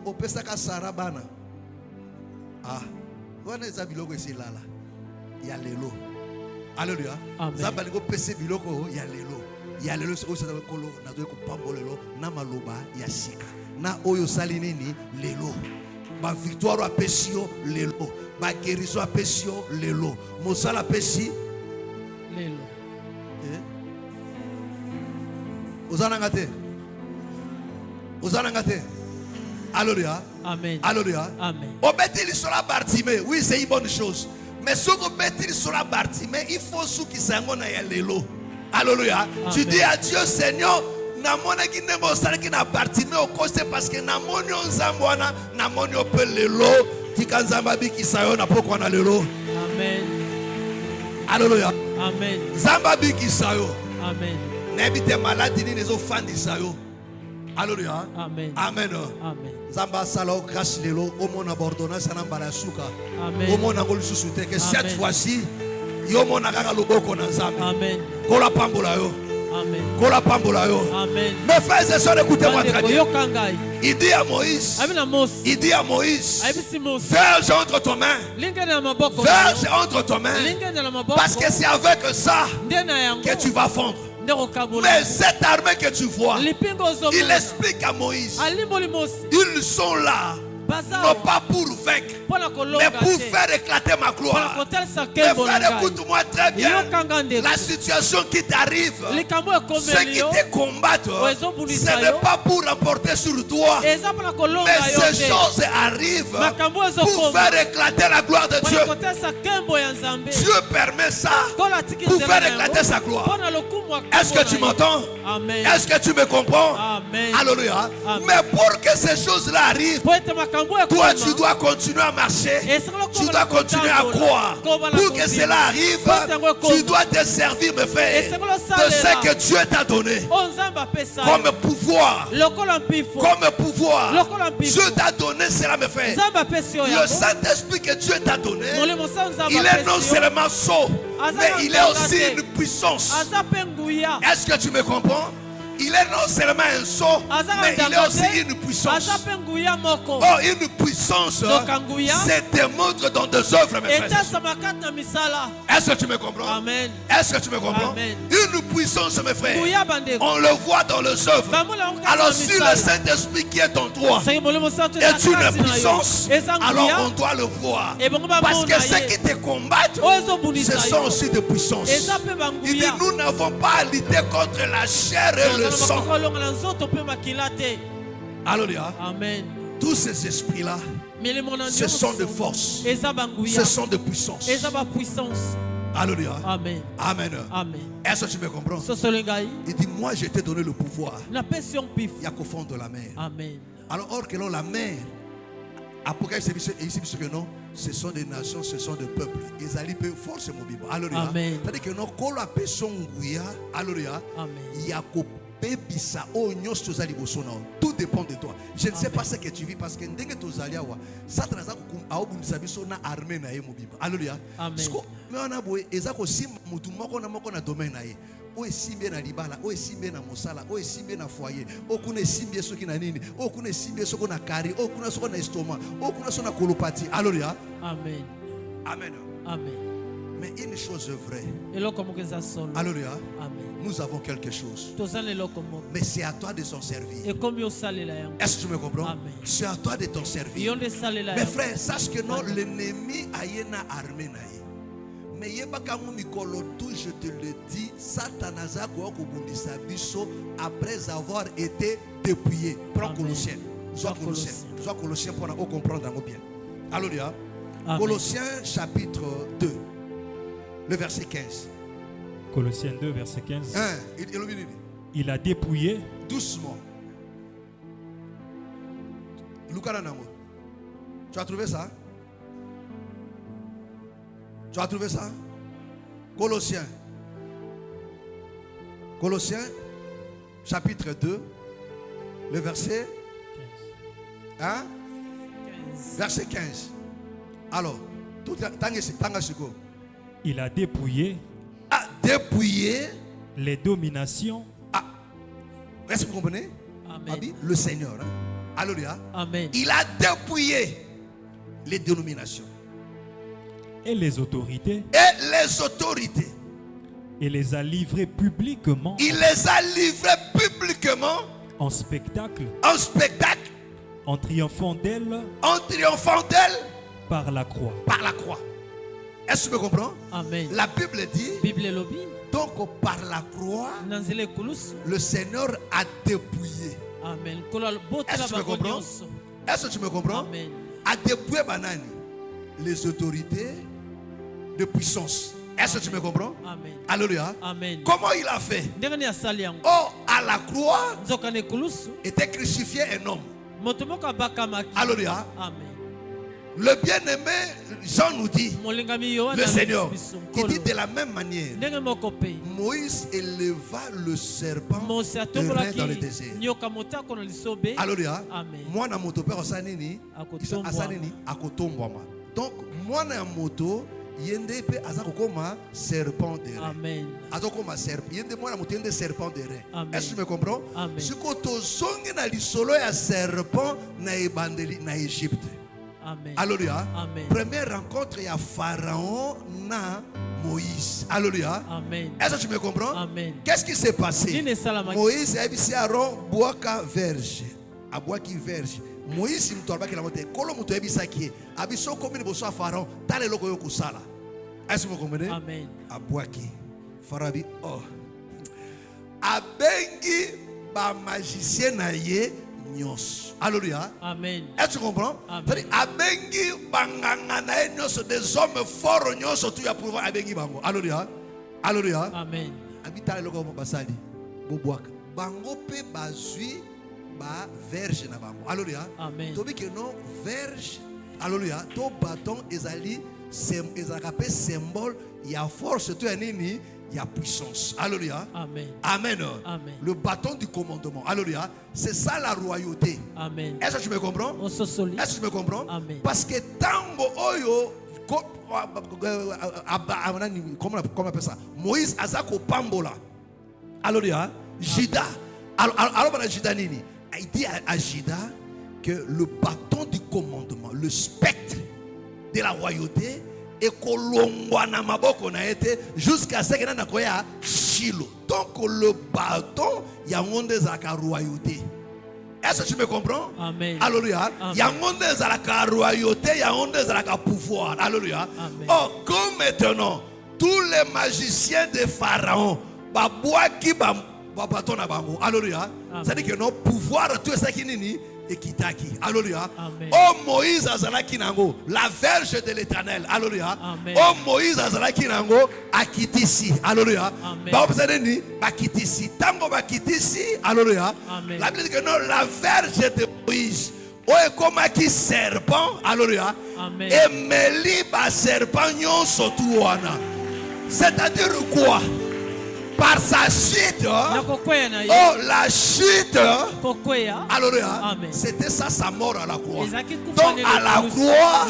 opesa ka sarabana. Ah, wana eza biloko ese lala. Ya lelo. Alléluia. Nzambe alingo pese biloko ya lelo. Ya lelo so sa kolo na zo ko pambolelo na maloba ya sika. Na oyo sali nini lelo. Ba victoire a pesio lelo. Ba guérison a pesio lelo. Mosala pesi Alléluia. Amen. Alléluia. Amen. Obétir sur la Bartimée, oui, c'est une bonne chose. Mais si on obétit sur la Bartimée, il faut ceux qui s'engagent dans l'élo. Alléluia. Tu dis à Dieu, Seigneur, namona ki nembo saraki na Bartimée au cause parce que namoni onzambwana, namoni ope l'élo, tikanzamba biki sayo na poko na l'élo. Amen. Alléluia. Amen. Zamba biki sayo. Amen. N'habite maladie ni les offrandes sayo. Alléluia. Amen. Amen. Amen. Zamba salo grâce lelo au mon abordonnance na barasuka. Amen. Au mon angol susute que cette fois-ci yo mon akaka loboko na nzambe. Amen. Kola pambola yo. Amen. Kola pambola yo. Amen. Mes frères et sœurs, écoutez-moi très bien. Yokangai. Il dit à Moïse. Il dit à Moïse. Verge Verge entre tes mains. Verge entre tes mains. Parce que c'est avec ça que tu vas fondre. Mais cette armée que tu vois, il explique à Moïse, ils sont là, non pas pour vaincre, mais pour faire éclater ma gloire. Mais frère, écoute-moi très bien. La situation qui t'arrive, ceux qui te combattent, ce n'est pas pour remporter sur toi, mais ces choses arrivent pour faire éclater la gloire de Dieu. Dieu permet ça pour faire éclater sa gloire. Est-ce que tu m'entends? Est-ce que tu me comprends? Alléluia. Mais pour que ces choses-là arrivent, toi tu dois continuer à marcher. Tu dois continuer à croire. Pour que cela arrive, tu dois te servir, mes frères, de ce que Dieu t'a donné comme pouvoir. Comme pouvoir. Dieu t'a donné cela, mes frères. Le Saint-Esprit que Dieu t'a donné, il est non seulement sot, mais il est aussi une puissance. Est-ce que tu me comprends? Il est non seulement un sot, mais il est aussi une puissance. Oh, une puissance se démontre dans des œuvres, mes frères. Est-ce que tu me comprends? Amen. Est-ce que tu me comprends? Amen. Une puissance, mes frères, on le voit dans les œuvres. Alors si le Saint-Esprit qui est en toi est une puissance, alors on doit le voir. Parce que ceux qui te combattent, ce sont aussi des puissances. Il dit, nous n'avons pas à lutter contre la chair et le sang. Alléluia. Amen. Tous ces esprits-là, ce sont des forces, ce sont des puissances. Alléluia. Amen. Amen. Amen. Est-ce que tu me comprends? Il dit, moi je t'ai donné le pouvoir. Il y a qu'au fond de la mer. Amen. Alors, or que la mer, Apocalypse ici, que non, ce sont des nations, ce sont des peuples. Ils allaient peu force mon Bible. Alléluia. Amen. C'est-à-dire que non, quand la personne guya, alléluia, il y a qu'au tout dépend de toi. Je ne sais pas ce que tu vis parce que ndenge tozalia wa satana aobundisa biso na armée na ye mo Bible. Alléluia. Sko me wana boye ezako sim mutu moko na domaine na ye. O esimbe na libala, o esimbe na mosala, o esimbe na foyer, o kuna esimbe soki na nini, o kuna esimbe soko na kari, o kuna soko na estomac, o kuna soko na kolopati. Alléluia. Amen. Amen. Amen. Mais une chose est vraie. Alléluia. Amen. Nous avons quelque chose. Mais c'est à toi de s'en servir. Est-ce que tu me comprends? C'est à toi de t'en servir. Mes frères, sache que non, l'ennemi a une armée. Mais je te le dis, Satanaza après avoir été dépouillé. Prends Colossiens. Sois Colossiens pour comprendre bien. Alléluia. Colossiens chapitre 2. Le verset 15. Colossiens 2, verset 15. Il a dépouillé. Doucement. Tu as trouvé ça? Tu as trouvé ça? Colossiens. Colossiens, chapitre 2, le verset 15. Hein? 15. Verset 15. Alors, tout il a dépouillé. Les dominations. Est-ce que vous comprenez? Amen. Le Seigneur. Hein? Alléluia. Amen. Il a dépouillé les dénominations. Et les autorités. Et les a livrées publiquement. Il les a livrées publiquement. En spectacle. En triomphant d'elle. Par la croix. Est-ce que tu me comprends? Amen. La Bible dit, donc par la croix, le Seigneur a dépouillé. Amen. Est-ce que tu me comprends? Est-ce que tu me comprends? Amen. A dépouillé banani les autorités de puissance. Est-ce que tu me comprends? Amen. Alléluia. Amen. Comment il a fait? Oh, à la croix était crucifié un homme. Alléluia. Amen. Le bien-aimé Jean nous dit, le Seigneur, qui dit de la même manière, Moïse éleva le serpent dans le désert. Alléluia. Moi na moto père osanini, asanini akotombwama. Donc moi na moto yende pe azakokoma serpent de rein. Amen. Azokoma serpent. Yende moi na moto yende serpent de rein. Est-ce que tu me comprends? Amen. Siko tozongi na lisolo ya serpent na ebandeli na Égypte. Amen. Alléluia. Amen. Première rencontre, il y a Pharaon na Moïse. Alléluia. Amen. Est-ce que tu me comprends? Amen. Qu'est-ce qui s'est passé? Moïse a dit Aaron boaka verge. A boaki verge. Moïse mtolba ki la monte. Kolo muto ebisa ki. Abiso komi ni boso Pharaon. Tale loko yo kusala. Est-ce que vous comprenez? Amen. A boaki. Pharaon oh. Abengi ba magicien na ye. Alléluia. Amen. Est-ce que tu comprends? C'est-à-dire, abengi banganga na nyos des hommes forts nyos tu ya pouvoir abengi bango. Alléluia. Alléluia. Amen. Habitale loko basali. Boboak. Bango pe bazui ba verge na bango. Alléluia. Amen. Tobi que non verge. Alléluia. To bâton ezali ezakapé symbole ya force tu nini. Il y a puissance. Alléluia. Amen. Amen. Amen. Le bâton du commandement. Alléluia. C'est ça la royauté. Amen. Est-ce que tu me comprends? Est-ce que tu me comprends? Amen. Parce que tango oyo comment on appelle ça? Moïse azako pambola. Alléluia. Juda. Alors Juda nini? Il dit à Juda que le bâton du commandement, le spectre de la royauté et kolongwana maboko na été jusqu'à ce que na koya Shilo. Donc le bâton ya ngonde za ka royauté. Est-ce que tu me comprends? Amen. Alléluia. Ya ngonde za la royauté, ya ngonde za la pouvoir. Alléluia. Oh, comme maintenant tous les magiciens de Pharaon babwaki ba bâton na bango. Alléluia. C'est-à-dire que nos pouvoirs tout ça qui nini Ekitaki. Alléluia. Oh Moïse azalaki nango la verge de l'Éternel. Alléluia. Oh Moïse azalaki nango akitisi. Alléluia. Ba observez bakitisi. Tango bakitisi. Alléluia. La Bible dit que non la verge de Moïse. Oh ekomaki serpent. Alléluia. Et meli ba serpent nyonso tuwana. C'est-à-dire quoi? Par sa chute, oh la chute, alléluia, c'était ça sa mort à la croix. Donc à la croix,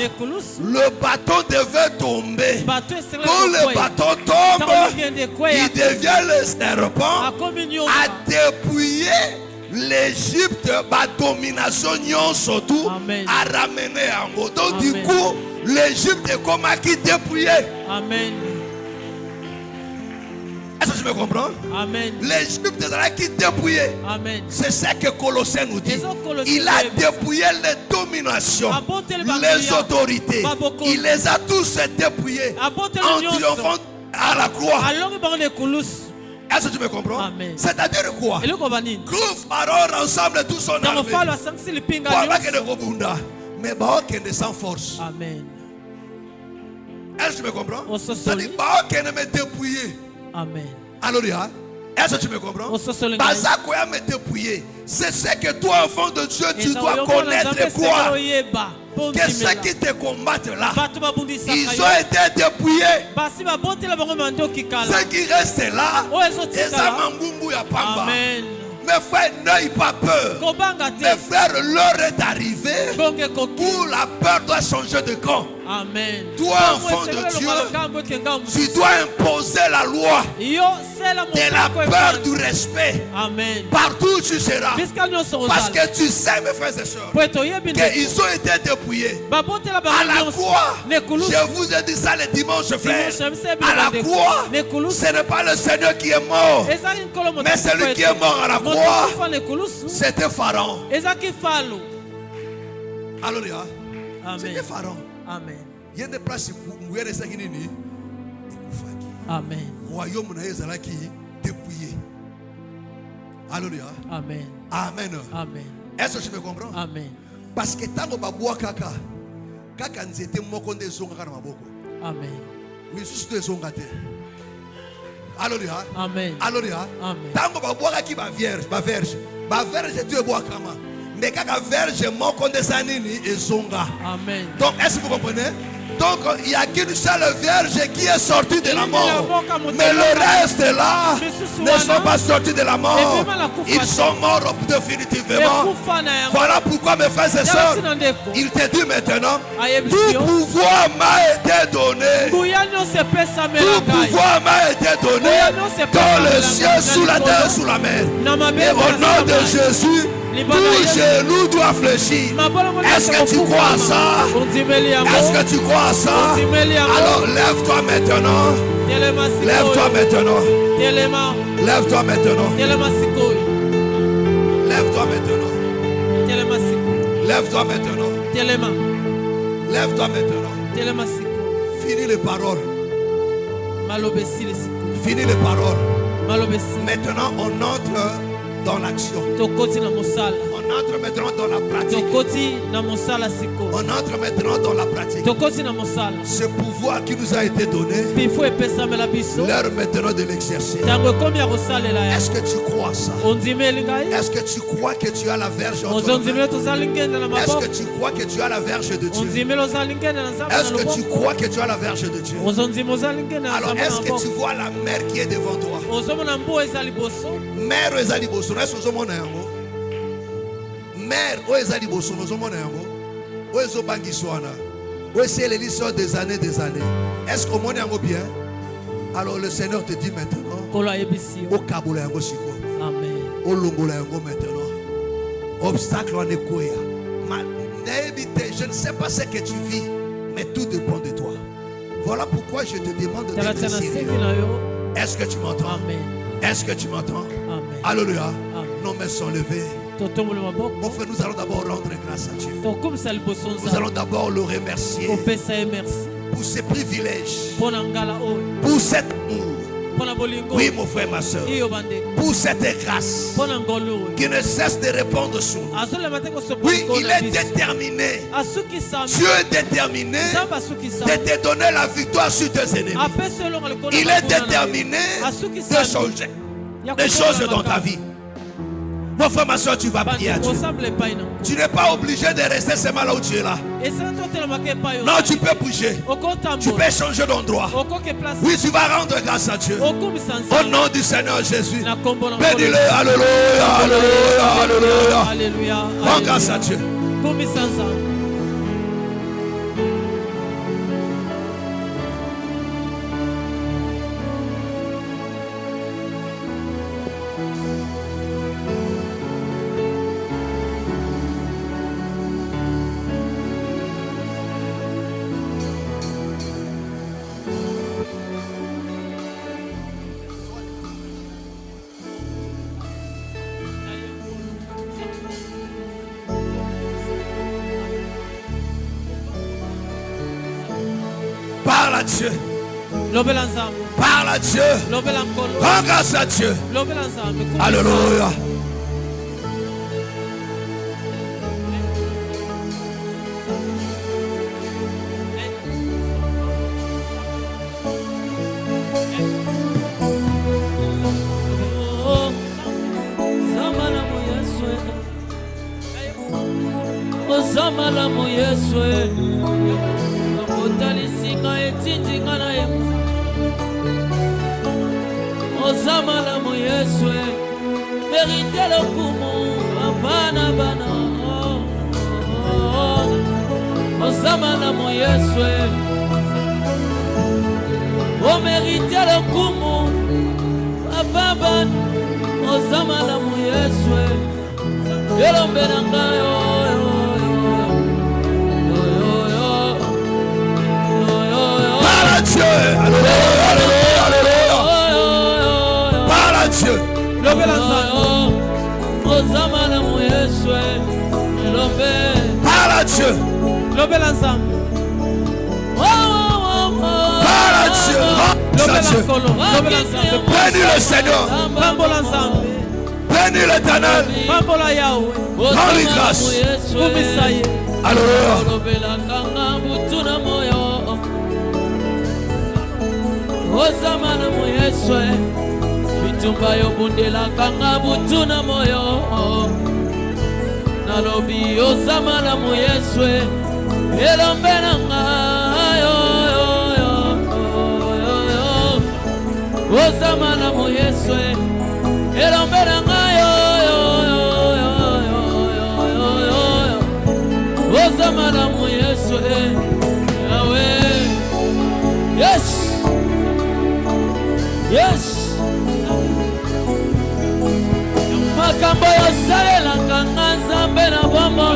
le bâton devait tomber. Quand le bâton tombe, il devient le serpent à dépouiller l'Égypte, la domination surtout, à ramener en haut. Donc du coup, l'Égypte est comme qui dépouillé. Amen. Est-ce que tu me comprends? Amen. L'Égypte est qui dépouillé. Amen. C'est ça que Colossiens nous dit. Il a dépouillé les dominations, les autorités. Il les a tous dépouillés en triomphant à la croix. Est-ce que tu me comprends? C'est-à-dire quoi? Que Pharaon ensemble tout son armée. Mais Baon qui est sans force. Amen. Est-ce que tu me comprends? C'est-à-dire Baon qui est dépouillé. Amen. Alléluia. Est-ce que tu me comprends? Bazakoya me dépouiller. C'est ce que toi, enfant de Dieu, tu dois connaître quoi? Que ceux qui te combattent là, ils ont été dépouillés. Ceux qui restent là, Amen. Mes frères, n'ayez pas peur. Mes frères, l'heure est arrivée où la peur doit changer de camp. Amen. Toi, enfant de Dieu, tu dois imposer la loi de la peur, du respect. Amen. Partout où tu seras. Parce que tu sais, mes frères et sœurs, qu'ils ont été dépouillés. À la croix, je vous ai dit ça le dimanche, frère. À la croix, ce n'est pas le Seigneur qui est mort, mais celui qui est mort à la croix, c'était Pharaon. Alléluia. C'était Pharaon. Amen. yende place muyere saki nini ekufaki. Amen. Royaume na ezalaki dépouillé. Alléluia. Amen. Amen. Amen. Est-ce que tu me comprends? Amen. Parce que tango babwa kaka nzete moko nde zonga na maboko. Amen. Misusu te zonga te. Alléluia. Amen. Alléluia. Amen. Tango babwa ki ba verge tu eboa kama. Mais kaka verge moko nde sanini ezonga. Amen. Donc est-ce que vous comprenez? Donc il n'y a qu'une seule vierge qui est sortie de la mort. Mais le reste là ne sont pas sortis de la mort. Ils sont morts définitivement. Voilà pourquoi mes frères et sœurs, il te dit maintenant, tout pouvoir m'a été donné. Tout pouvoir m'a été donné dans le ciel, sous la terre, sous la mer. Et au nom de Jésus, tout genou doit fléchir. Est-ce que tu crois à ça? Est-ce que tu crois à ça? Alors lève-toi maintenant. Lève-toi maintenant. Lève-toi maintenant. Lève-toi maintenant. Lève-toi maintenant. Lève-toi maintenant. Finis les paroles. Finis les paroles. Maintenant on entre dans l'action. On entre maintenant dans la pratique. On entre maintenant dans la pratique. Ce pouvoir qui nous a été donné, l'heure maintenant de l'exercer. Est-ce que tu crois ça? Est-ce que tu crois que tu as la verge en toi? Est-ce que tu crois que tu as la verge de Dieu? Est-ce que tu crois que tu as la verge de Dieu? Alors est-ce que tu vois la mer qui est devant toi? Mer ezali boso, est-ce que vous yango? Mer ezali boso, nous sommes yango. Oezo bangiswana. Oezo l'histoire des années. Est-ce que vous yango bien? Alors le Seigneur te dit maintenant. Au kabola yango siko. Amen. Au longola yango maintenant. Obstacle en ekoya. Je ne sais pas ce que tu vis, mais tout dépend de toi. Voilà pourquoi je te demande d'être sérieux. Est-ce que tu m'entends? Amen. Est-ce que tu m'entends? Amen. Alléluia. Amen. Nos mains sont levées. Mon frère, nous allons d'abord rendre grâce à Dieu. Nous allons d'abord le remercier pour ses privilèges, pour cet amour. Oui, mon frère, ma soeur, pour cette grâce qui ne cesse de répondre sur nous. Oui, il est déterminé. Dieu est déterminé de te donner la victoire sur tes ennemis. Il est déterminé de changer des choses dans ta vie. Mon frère, ma soeur, tu vas prier à Dieu. Tu n'es pas obligé de rester seulement là où tu es là. Non, tu peux bouger. Tu peux changer d'endroit. Oui, tu vas rendre grâce à Dieu. Au nom du Seigneur Jésus. Bénis-le. Alléluia. Alléluia. Alléluia. Rends grâce à Dieu. Parle à Dieu. Parle à Dieu. Rends grâce à Dieu. Alléluia. Ozamala moyeswe mérite le kumu bana bana Ozamala moyeswe o mérite le kumu bana Ozamala moyeswe yelombelanga Dieu, alléluia, alléluia, alléluia. Parle à Dieu. Parle à Dieu. Parle à Dieu. Bénis le Seigneur. Bénis l'Éternel. Rends-lui grâce. Alléluia. Ozamana moyeswe bitumba yo bundela kanga butuna moyo nalobi ozamana moyeswe elombena ngayo ozamana moyeswe elombena ngayo ozamana moyeswe yawe yes. Yes. Makambo yo salela kanga nzambe na bombo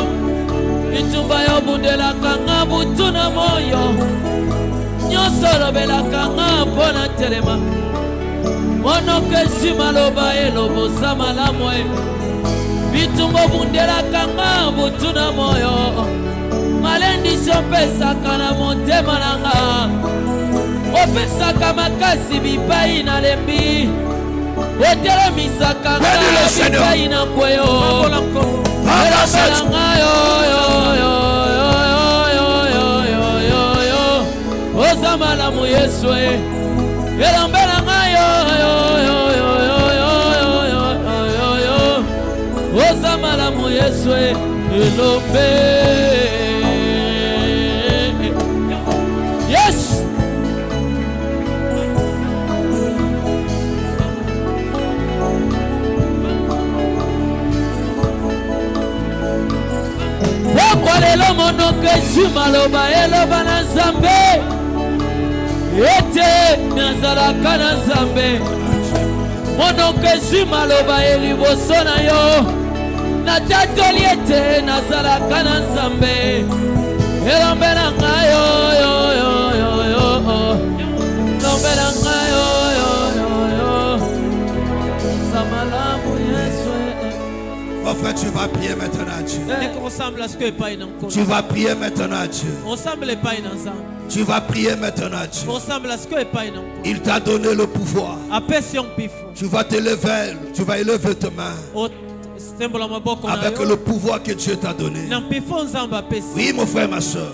bitumba yo bundela kanga butuna moyo nyonso lobela kanga mpona telema monoko esima loba elobosa malamu bitumba bundela kanga butuna moyo malendiso pesaka na motema nanga opesaka makasi bipai na lembi otelemisaka bipai na kweyo oza malamu yesu elambela ngayo oza malamu yesu elombe yes. Lelo monoko esu maloba eloba na nzambe ete nazalaka na nzambe monoko esu maloba eliboso na yo natatoli ete nazalaka na nzambe elombela ngayo elombela ngayo samalamu yesu. Mon frère, tu vas prier maintenant à Dieu. Tu vas prier maintenant à Dieu. Tu vas prier maintenant à Dieu. Il t'a donné le pouvoir. Tu vas t'élever, tu vas élever tes mains avec le pouvoir que Dieu t'a donné. Oui, mon frère, ma soeur.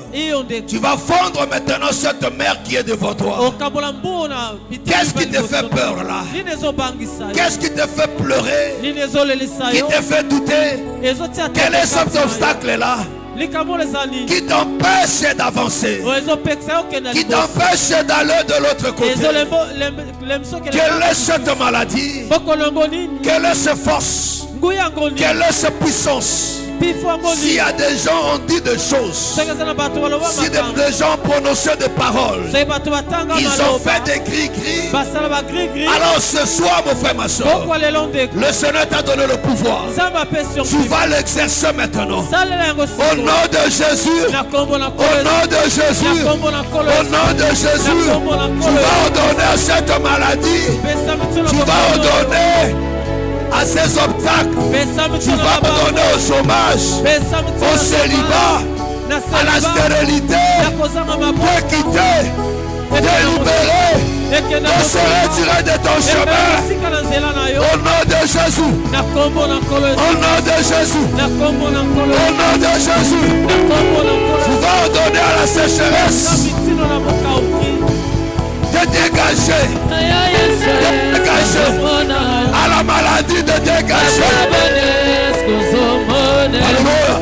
Tu vas fondre maintenant cette mer qui est devant toi. Qu'est-ce qui te fait peur là? Qu'est-ce qui te fait pleurer? Qui te fait douter? Quel est cet obstacle là qui t'empêche d'avancer, qui t'empêche d'aller de l'autre côté? Quelle est cette maladie? Quelle est cette force? Quelle est cette puissance? S'il y a des gens ont dit des choses, si des gens prononcé des paroles, ils ont fait des gris-gris, alors ce soir, mon frère, ma soeur, le Seigneur t'a donné le pouvoir. Tu vas l'exercer maintenant. Au nom de Jésus, au nom de Jésus, au nom de Jésus, tu vas ordonner à cette maladie, tu vas ordonner à ces obstacles, tu vas donner au chômage, au célibat, à la stérilité, de quitter, de libérer, de se retirer de ton chemin. Au nom de Jésus, au nom de Jésus, au nom de Jésus, tu vas ordonner à la sécheresse de dégager, à la maladie de dégager. Alléluia.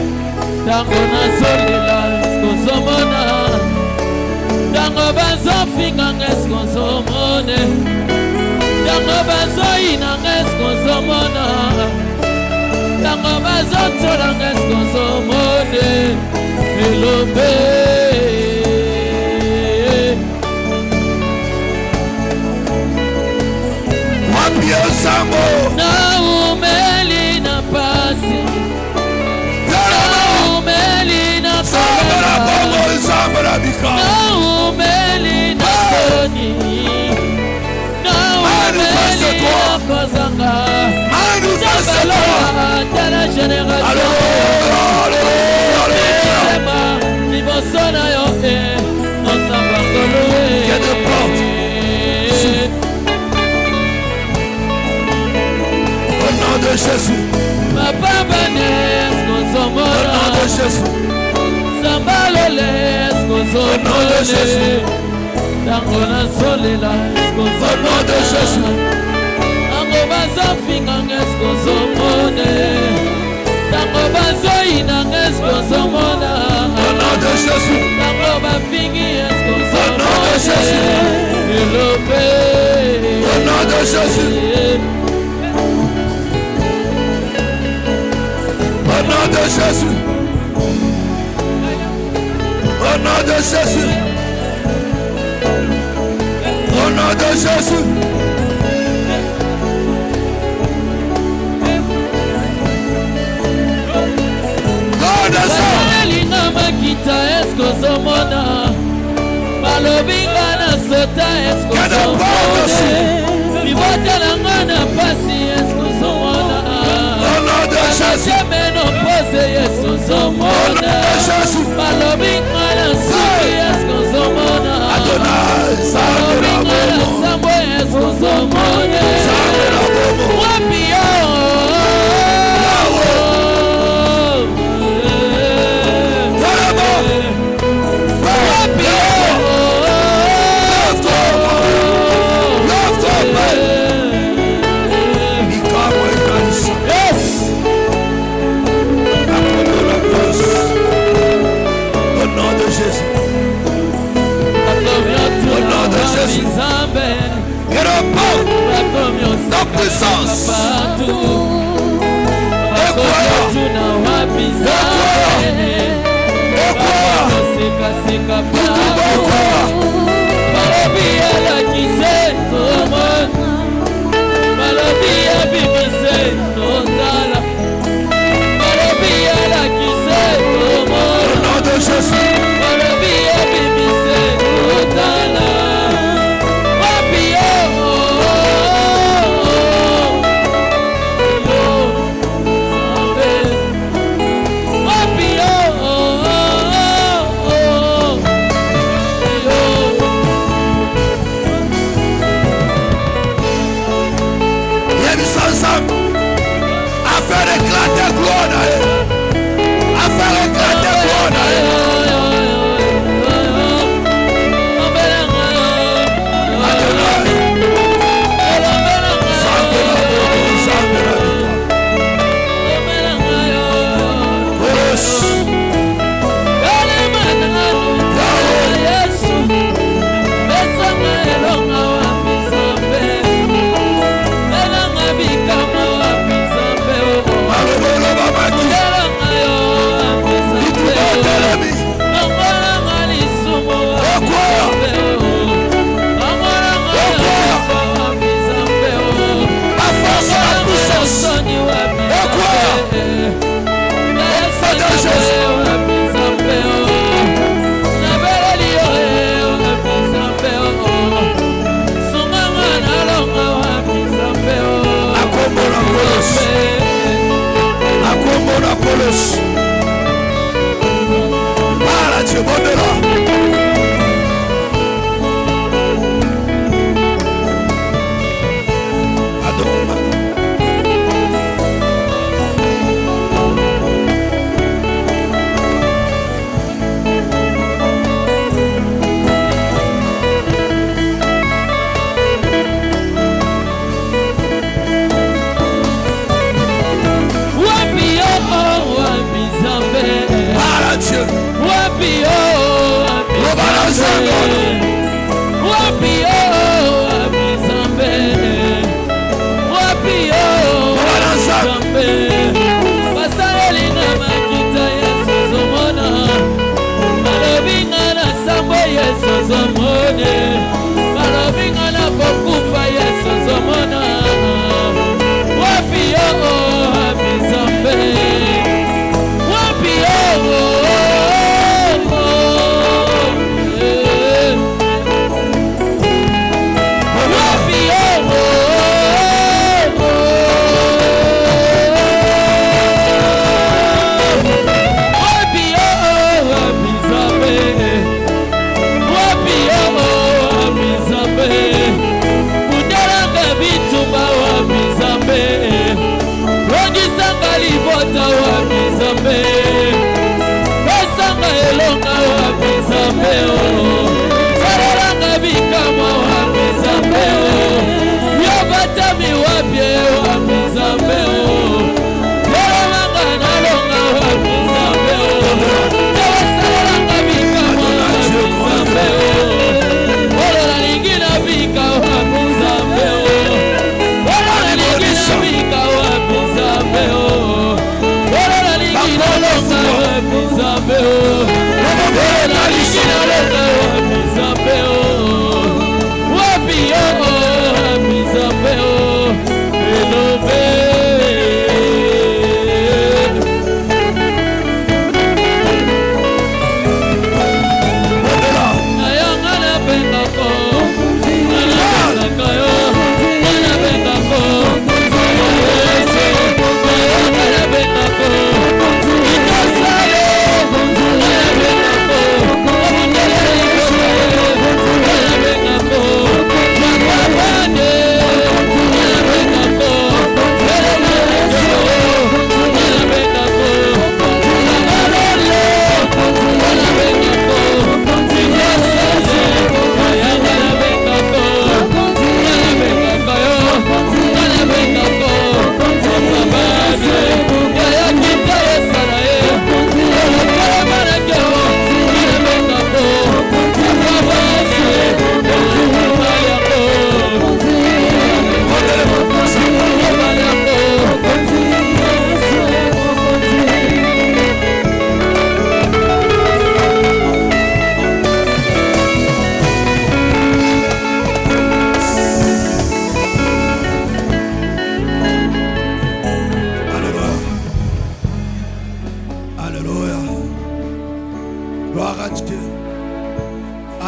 Naumelina pasi, naumelina naumelina soni, naumelina kozanga, de la génération. Alléluia. eskozomone tango nazolela eskozomona tango bazofinganga eskozomone tango bazoyinanga eskozomona tango bafingi eskozomone elobe au nom de Jésus. Au nom de Jésus. Au nom de Jésus. Au nom de Jésus. Puissance.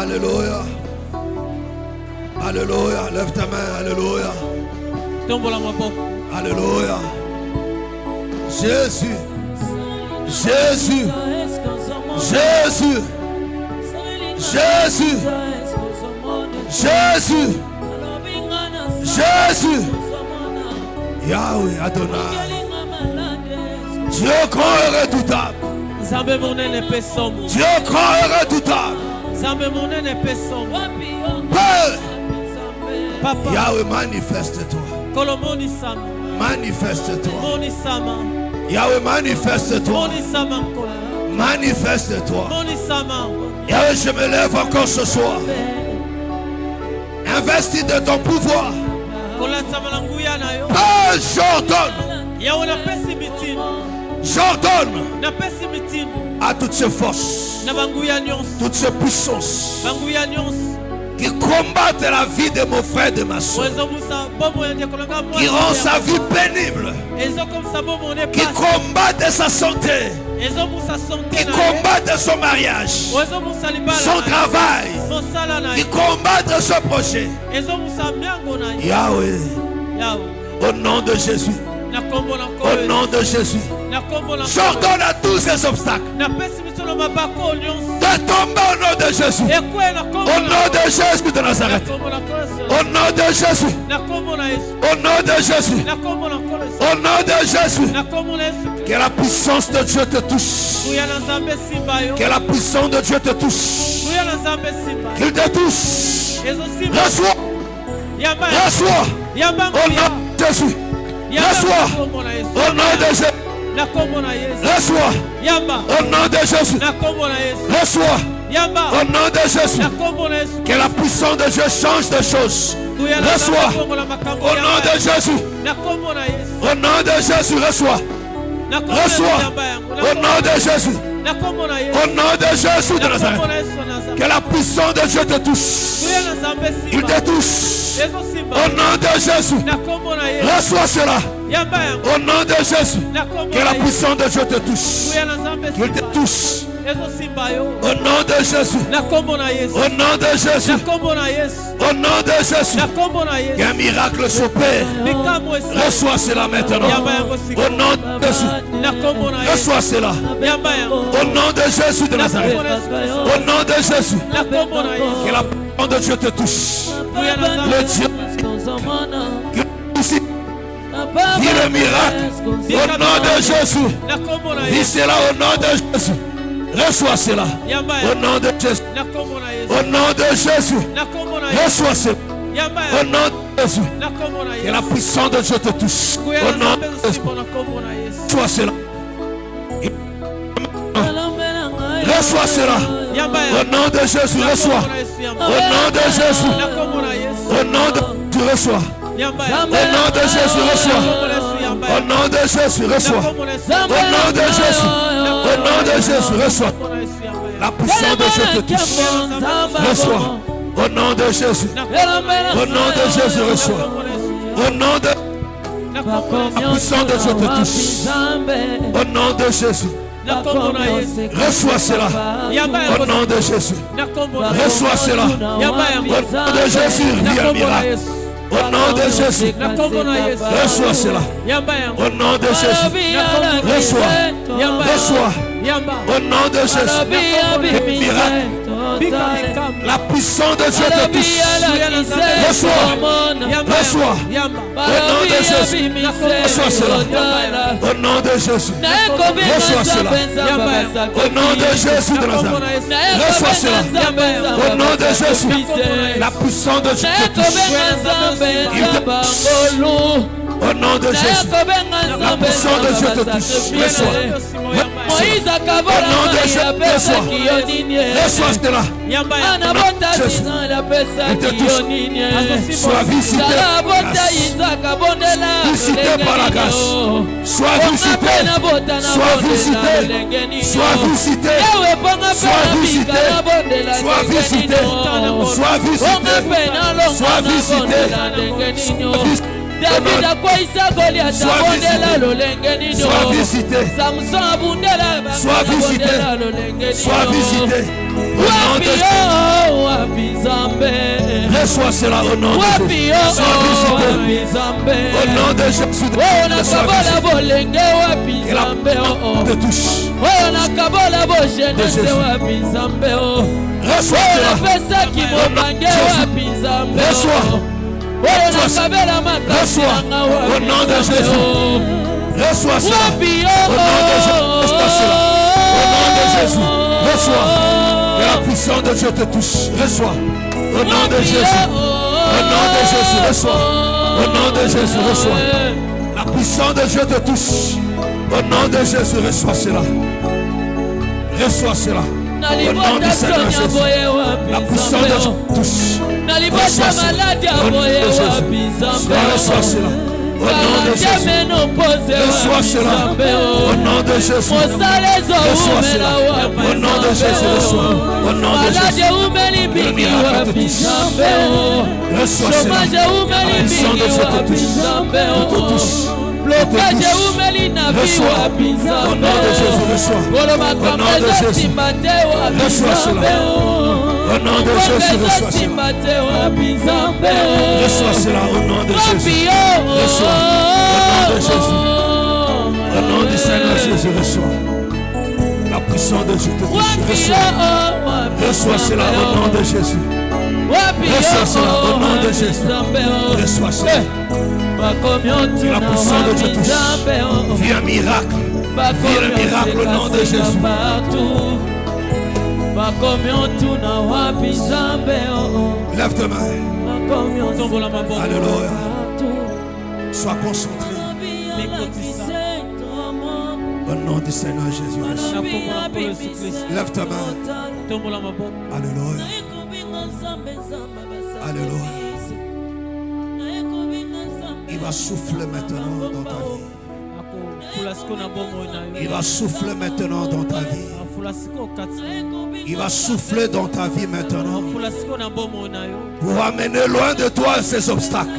Alléluia. Alléluia. Lève ta main. Alléluia. Alléluia. Jésus. Jésus. Jésus. Jésus. Jésus. Jésus. Yahweh Adonai. Dieu grand et redoutable. Dieu grand et redoutable. Papa. Yahweh, manifeste-toi. Manifeste-toi. Yahweh, manifeste-toi. Manifeste-toi. Yahweh, je me lève encore ce soir. Investis de ton pouvoir. J'ordonne. J'ordonne à toutes ces forces, toutes ces puissances qui combattent la vie de mon frère et de ma soeur, qui rend sa vie pénible, qui combattent sa santé, qui combattent son mariage, son travail, qui combattent son projet. Yahweh, au nom de Jésus. Au nom de Jésus, j'ordonne à tous ces obstacles de tomber au nom de Jésus. Au nom de Jésus de Nazareth. Au nom de Jésus. Au nom de Jésus. Au nom de Jésus. Que la puissance de Dieu te touche. Que la puissance de Dieu te touche. Qu'il te touche. Reçois. Reçois. Au nom de Jésus. Reçois au nom de Jésus. Reçois au nom de Jésus. Reçois au nom de Jésus. Que la puissance de Dieu change de choses. Reçois au nom de Jésus. Au nom de Jésus, reçois. Reçois au nom de Jésus. Au nom de Jésus de Nazareth. Que la puissance de Dieu te touche. Il te touche. Au nom de Jésus. Reçois cela. Au nom de Jésus. Que la puissance de Dieu te touche. Qu'il te touche. Au nom de Jésus. Au nom de Jésus. Au nom de Jésus. Qu'un miracle s'opère. Reçois cela maintenant. Au nom de Jésus. Reçois cela. Au nom de Jésus de Nazareth. Au nom de Jésus. Que la puissance de Dieu te touche. Le Dieu qui touche. Dis le miracle. Au nom de Jésus. Dis cela au nom de Jésus. Reçois cela. Au nom de Jésus. Au nom de Jésus. Reçois cela. Au nom de Jésus. Que la puissance de Dieu te touche. Au nom de Jésus. Reçois cela. Reçois cela. Au nom de Jésus. Reçois. Au nom de Jésus. Au nom de Jésus. Reçois. Au nom de Jésus. Reçois. Au nom de Jésus, reçois. Au nom de Jésus. Au nom de Jésus, reçois. La puissance de Dieu te touche. Reçois. Au nom de Jésus. Au nom de Jésus, reçois. Au nom de la puissance de Dieu te touche. Au nom de Jésus. Reçois cela. Au nom de Jésus. Reçois cela. Au nom de Jésus, viens miracle. Au nom de Jésus. Reçois cela. Au nom de Jésus. Reçois. Reçois. Au nom de Jésus. Miracle. La puissance de Dieu te touche. Reçois. Reçois. Au nom de Jésus. Reçois cela. Au nom de Jésus. Reçois cela. Au nom de Jésus de Nazareth. Reçois cela. Au nom de Jésus. La puissance de Dieu te touche. Au nom de Jésus. La puissance de Dieu te touche. Reçois. Au nom de Jésus. Reçois cela. Il te touche. Sois visité. Visité par la grâce. Sois visité. Sois visité. Sois visité. Sois visité. Sois visité. Sois visité. Sois visité. David akwisa Goliath abondela lolenge nino. Sois visité. Samson abondela sois visité. Sois visité. Wapi Zambe. Reçois cela au nom de Jésus. Sois visité. Au nom de Jésus. Onakabola bolenge wapi Zambe. Te touche. Onakabola bojenese wapi Zambe. Reçois cela. Pesa ki mobange wapi Zambe. Reçois. Reçois au nom de Jésus. Reçois cela. Au nom de Jésus. Reçois cela. Au nom de Jésus. Reçois. Que la puissance de Dieu te touche. Reçois. Au nom de Jésus. Au nom de Jésus. Reçois. Au nom de Jésus. Reçois. La puissance de Dieu te touche. Au nom de Jésus. Reçois cela. Reçois cela. Au nom du Seigneur Jésus. La puissance de Dieu te touche. Reçois cela. Au nom de Jésus. Reçois cela. Au nom de Jésus. Reçois cela. Au nom de Jésus. Reçois cela. Au nom de Jésus. Reçois. Au nom de Jésus. Le miracle te touche. Reçois cela. La puissance de Dieu te touche. Reçois. Au nom de Jésus. Reçois. Au nom de Jésus. Reçois cela. Au nom de Jésus, reçois cela. Reçois cela au nom de Jésus. Reçois. Au nom de Jésus. Au nom du Seigneur Jésus, reçois. La puissance de Dieu te touche. Reçois. Reçois cela au nom de Jésus. Reçois cela au nom de Jésus. Reçois cela. Que la puissance de Dieu te touche. Viens un miracle. Viens un miracle au nom de Jésus. Lève tes mains. Alléluia. Sois concentré. Au nom du Seigneur Jésus. Lève ta main. Alléluia. Alléluia. Il va souffler maintenant dans ta vie. Il va souffler maintenant dans ta vie. Il va souffler dans ta vie maintenant pour amener loin de toi ces obstacles,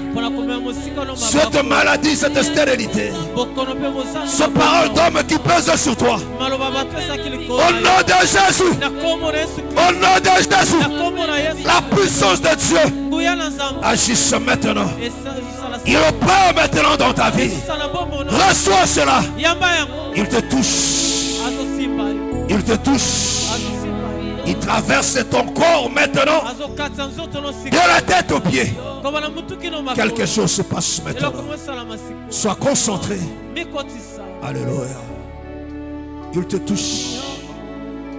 cette maladie, cette stérilité, ce parole d'homme qui pèse sur toi. Au nom de Jésus, au nom de Jésus, la puissance de Dieu agisse maintenant. Il opère maintenant dans ta vie. Reçois cela. Il te touche. Il te touche. Il traverse ton corps maintenant, de la tête aux pieds. Quelque chose se passe maintenant. Sois concentré. Alléluia. Il te touche.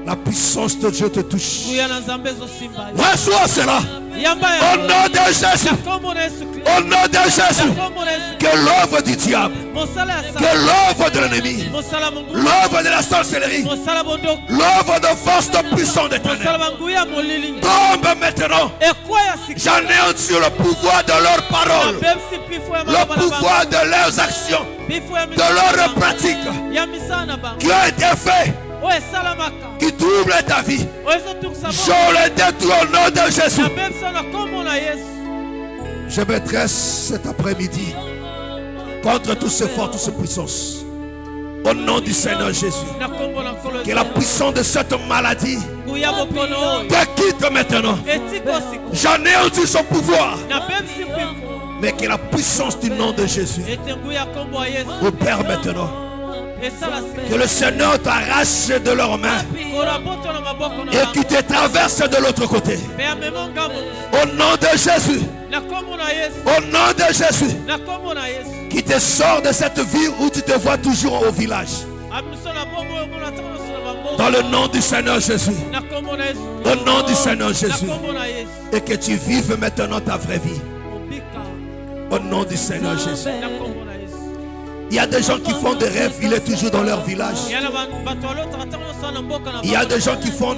La puissance de Dieu te touche. Reçois cela. Au nom de Jésus. Au nom de Jésus. Que l'œuvre du diable, que l'œuvre de l'ennemi, l'œuvre de la sorcellerie, l'œuvre de force de puissance de ténèbres tombe maintenant. J'anéantis le pouvoir de leurs paroles, le pouvoir de leurs actions. de leurs pratiques qui ont été faits, qui troublent ta vie. Je les détruis au nom de Jésus. Je me dresse cet après-midi contre tous ces forces, toutes ces puissances. Au nom du Seigneur Jésus. Que la puissance de cette maladie te quitte maintenant. J'en ai aussi son pouvoir. Mais que la puissance du nom de Jésus opère maintenant. Que le Seigneur t'arrache de leurs mains et qu'il te traverse de l'autre côté. Au nom de Jésus. Au nom de Jésus. Qui te sort de cette vie où tu te vois toujours au village. Dans le nom du Seigneur Jésus. Au nom du Seigneur Jésus. Et que tu vives maintenant ta vraie vie. Au nom du Seigneur Jésus. Il y a des gens qui font des rêves, il est toujours dans leur village. Il y a des gens qui font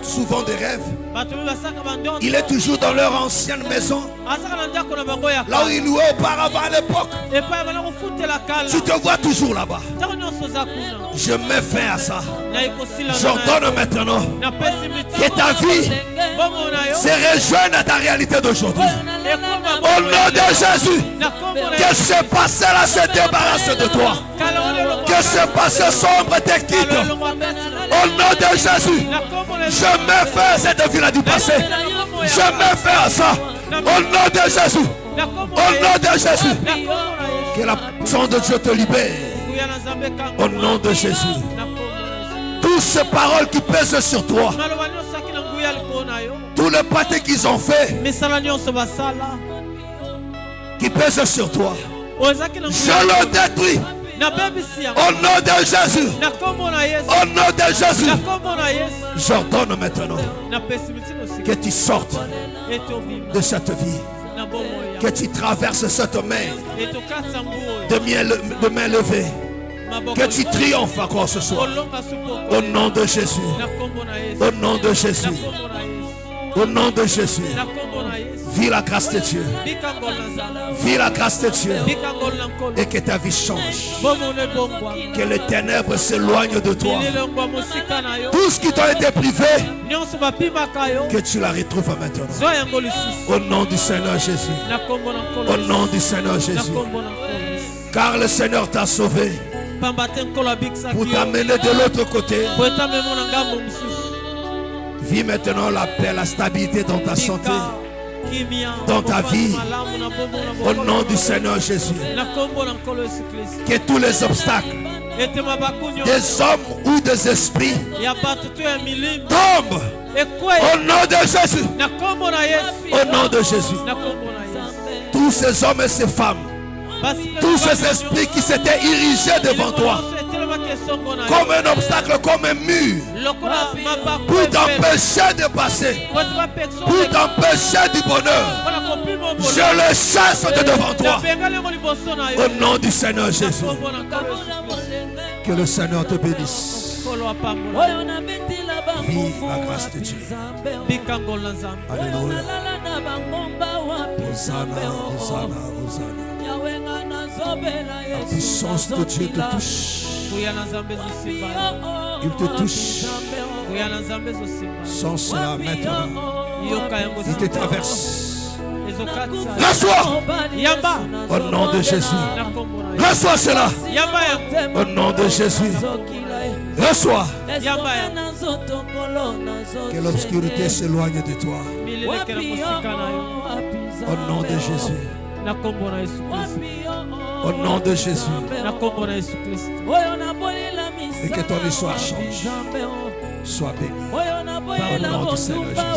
souvent des rêves. Il est toujours dans leur ancienne maison. Là où il louait auparavant à l'époque. Tu te vois toujours là-bas. Je mets fin à ça. J'ordonne maintenant que ta vie se rejoigne à ta réalité d'aujourd'hui. Au nom de Jésus, que ce passé là se débarrasse de toi. Que ce passé sombre te quitte. Au nom de Jésus, je mets fin à cette vie là du passé. Je mets fin à ça. Au nom de Jésus. Au nom de Jésus. Que la puissance de Dieu te libère. Au nom de Jésus. Toutes ces paroles qui pèsent sur toi, tous les pâtés qu'ils ont fait, qui pèsent sur toi, je le détruis. Au nom de Jésus. Au nom de Jésus. J'ordonne maintenant que tu sortes de cette vie. Que tu traverses cette mer de main levée. Que tu triomphes encore ce soir. Au nom de Jésus. Au nom de Jésus. Au nom de Jésus. Vis la grâce de Dieu. Vis la grâce de Dieu. Et que ta vie change. Que les ténèbres s'éloignent de toi. Tout ce qui t'a été privé, que tu la retrouves maintenant. Au nom du Seigneur Jésus. Au nom du Seigneur Jésus. Car le Seigneur t'a sauvé pour t'amener de l'autre côté. Vis maintenant la paix, la stabilité dans ta santé, dans ta vie. Au nom du Seigneur Jésus. Que tous les obstacles des hommes ou des esprits tombent. Au nom de Jésus. Au nom de Jésus. Tous ces hommes et ces femmes, tous ces esprits qui s'étaient érigés devant toi comme un obstacle, comme un mur, pour t'empêcher de passer, pour t'empêcher du bonheur, je le chasse de devant toi. Au nom du Seigneur Jésus. Que le Seigneur te bénisse. Vive la grâce de Dieu. Alléluia. Hosanna, Hosanna, Hosanna. La puissance de Dieu te touche. Il te touche. Sans cela maintenant, il te traverse. Reçois. Au nom de Jésus. Reçois cela. Au nom de Jésus. Reçois. Que l'obscurité s'éloigne de toi. Au nom de Jésus. Au nom de Jésus. Et que ton histoire change. Sois béni. Au nom du Seigneur Jésus.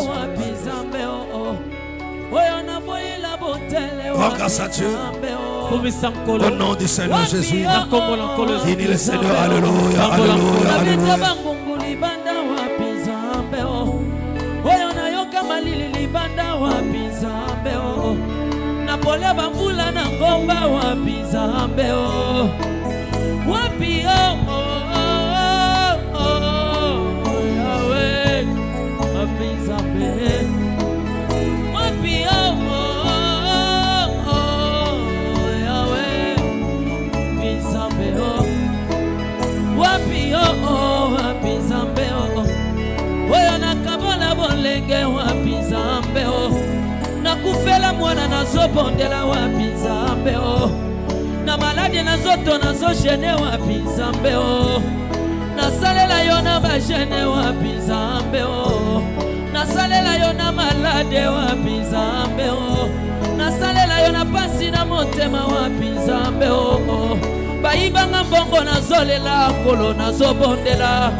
Rends grâce à Dieu. Au nom du Seigneur Jésus. Bénis le Seigneur. Alléluia. Alléluia. Alléluia. Napola bambula na ngomba wapi Nzambe o wapi Yahweh wapi Nzambe wapi Yahweh bolenge wapi Nzambe o nakufela mwana nazobondela wapi Nzambe o na maladi nazoto nazogene wapi Nzambe o nasalela yo na bagene wapi Nzambe o nasalela yo na malade wapi Nzambe o nasalela yo na pasi na motema wapi Nzambe o bayibanga mbongo nazolela kolo nazobondela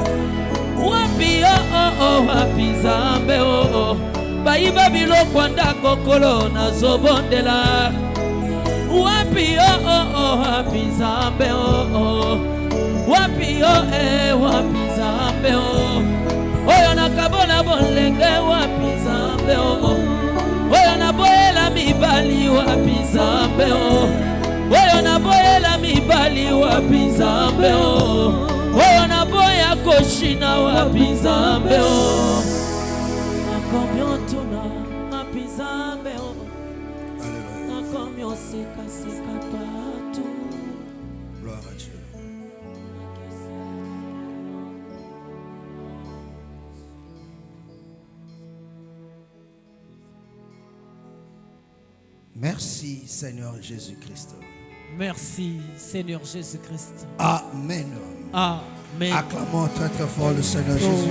wapi wapi Nzambe o bayiba biloko ndako kolo nazobondela wapi wapi Nzambe o wapi wapi Nzambe o oyo nakabona bolenge wapi Nzambe o oyo naboyela mibali wapi Nzambe o oyo naboyela mibali wapi Nzambe o oyo naboya koshina wapi Nzambe o nakomyo tuna wapi Nzambe o nakomyo seka patu. Gloire à Dieu. Merci Seigneur Jésus-Christ. Merci Seigneur Jésus-Christ. Amen. Amen. Acclamons très très fort le Seigneur Jésus.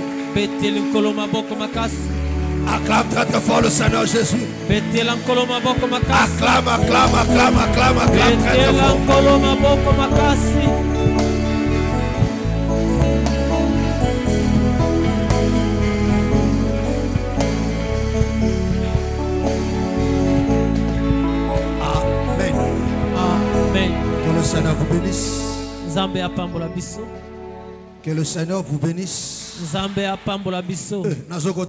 Acclame très très fort le Seigneur Jésus. Acclame, acclame très très fort. Que le Seigneur vous bénisse. Que le Seigneur vous bénisse.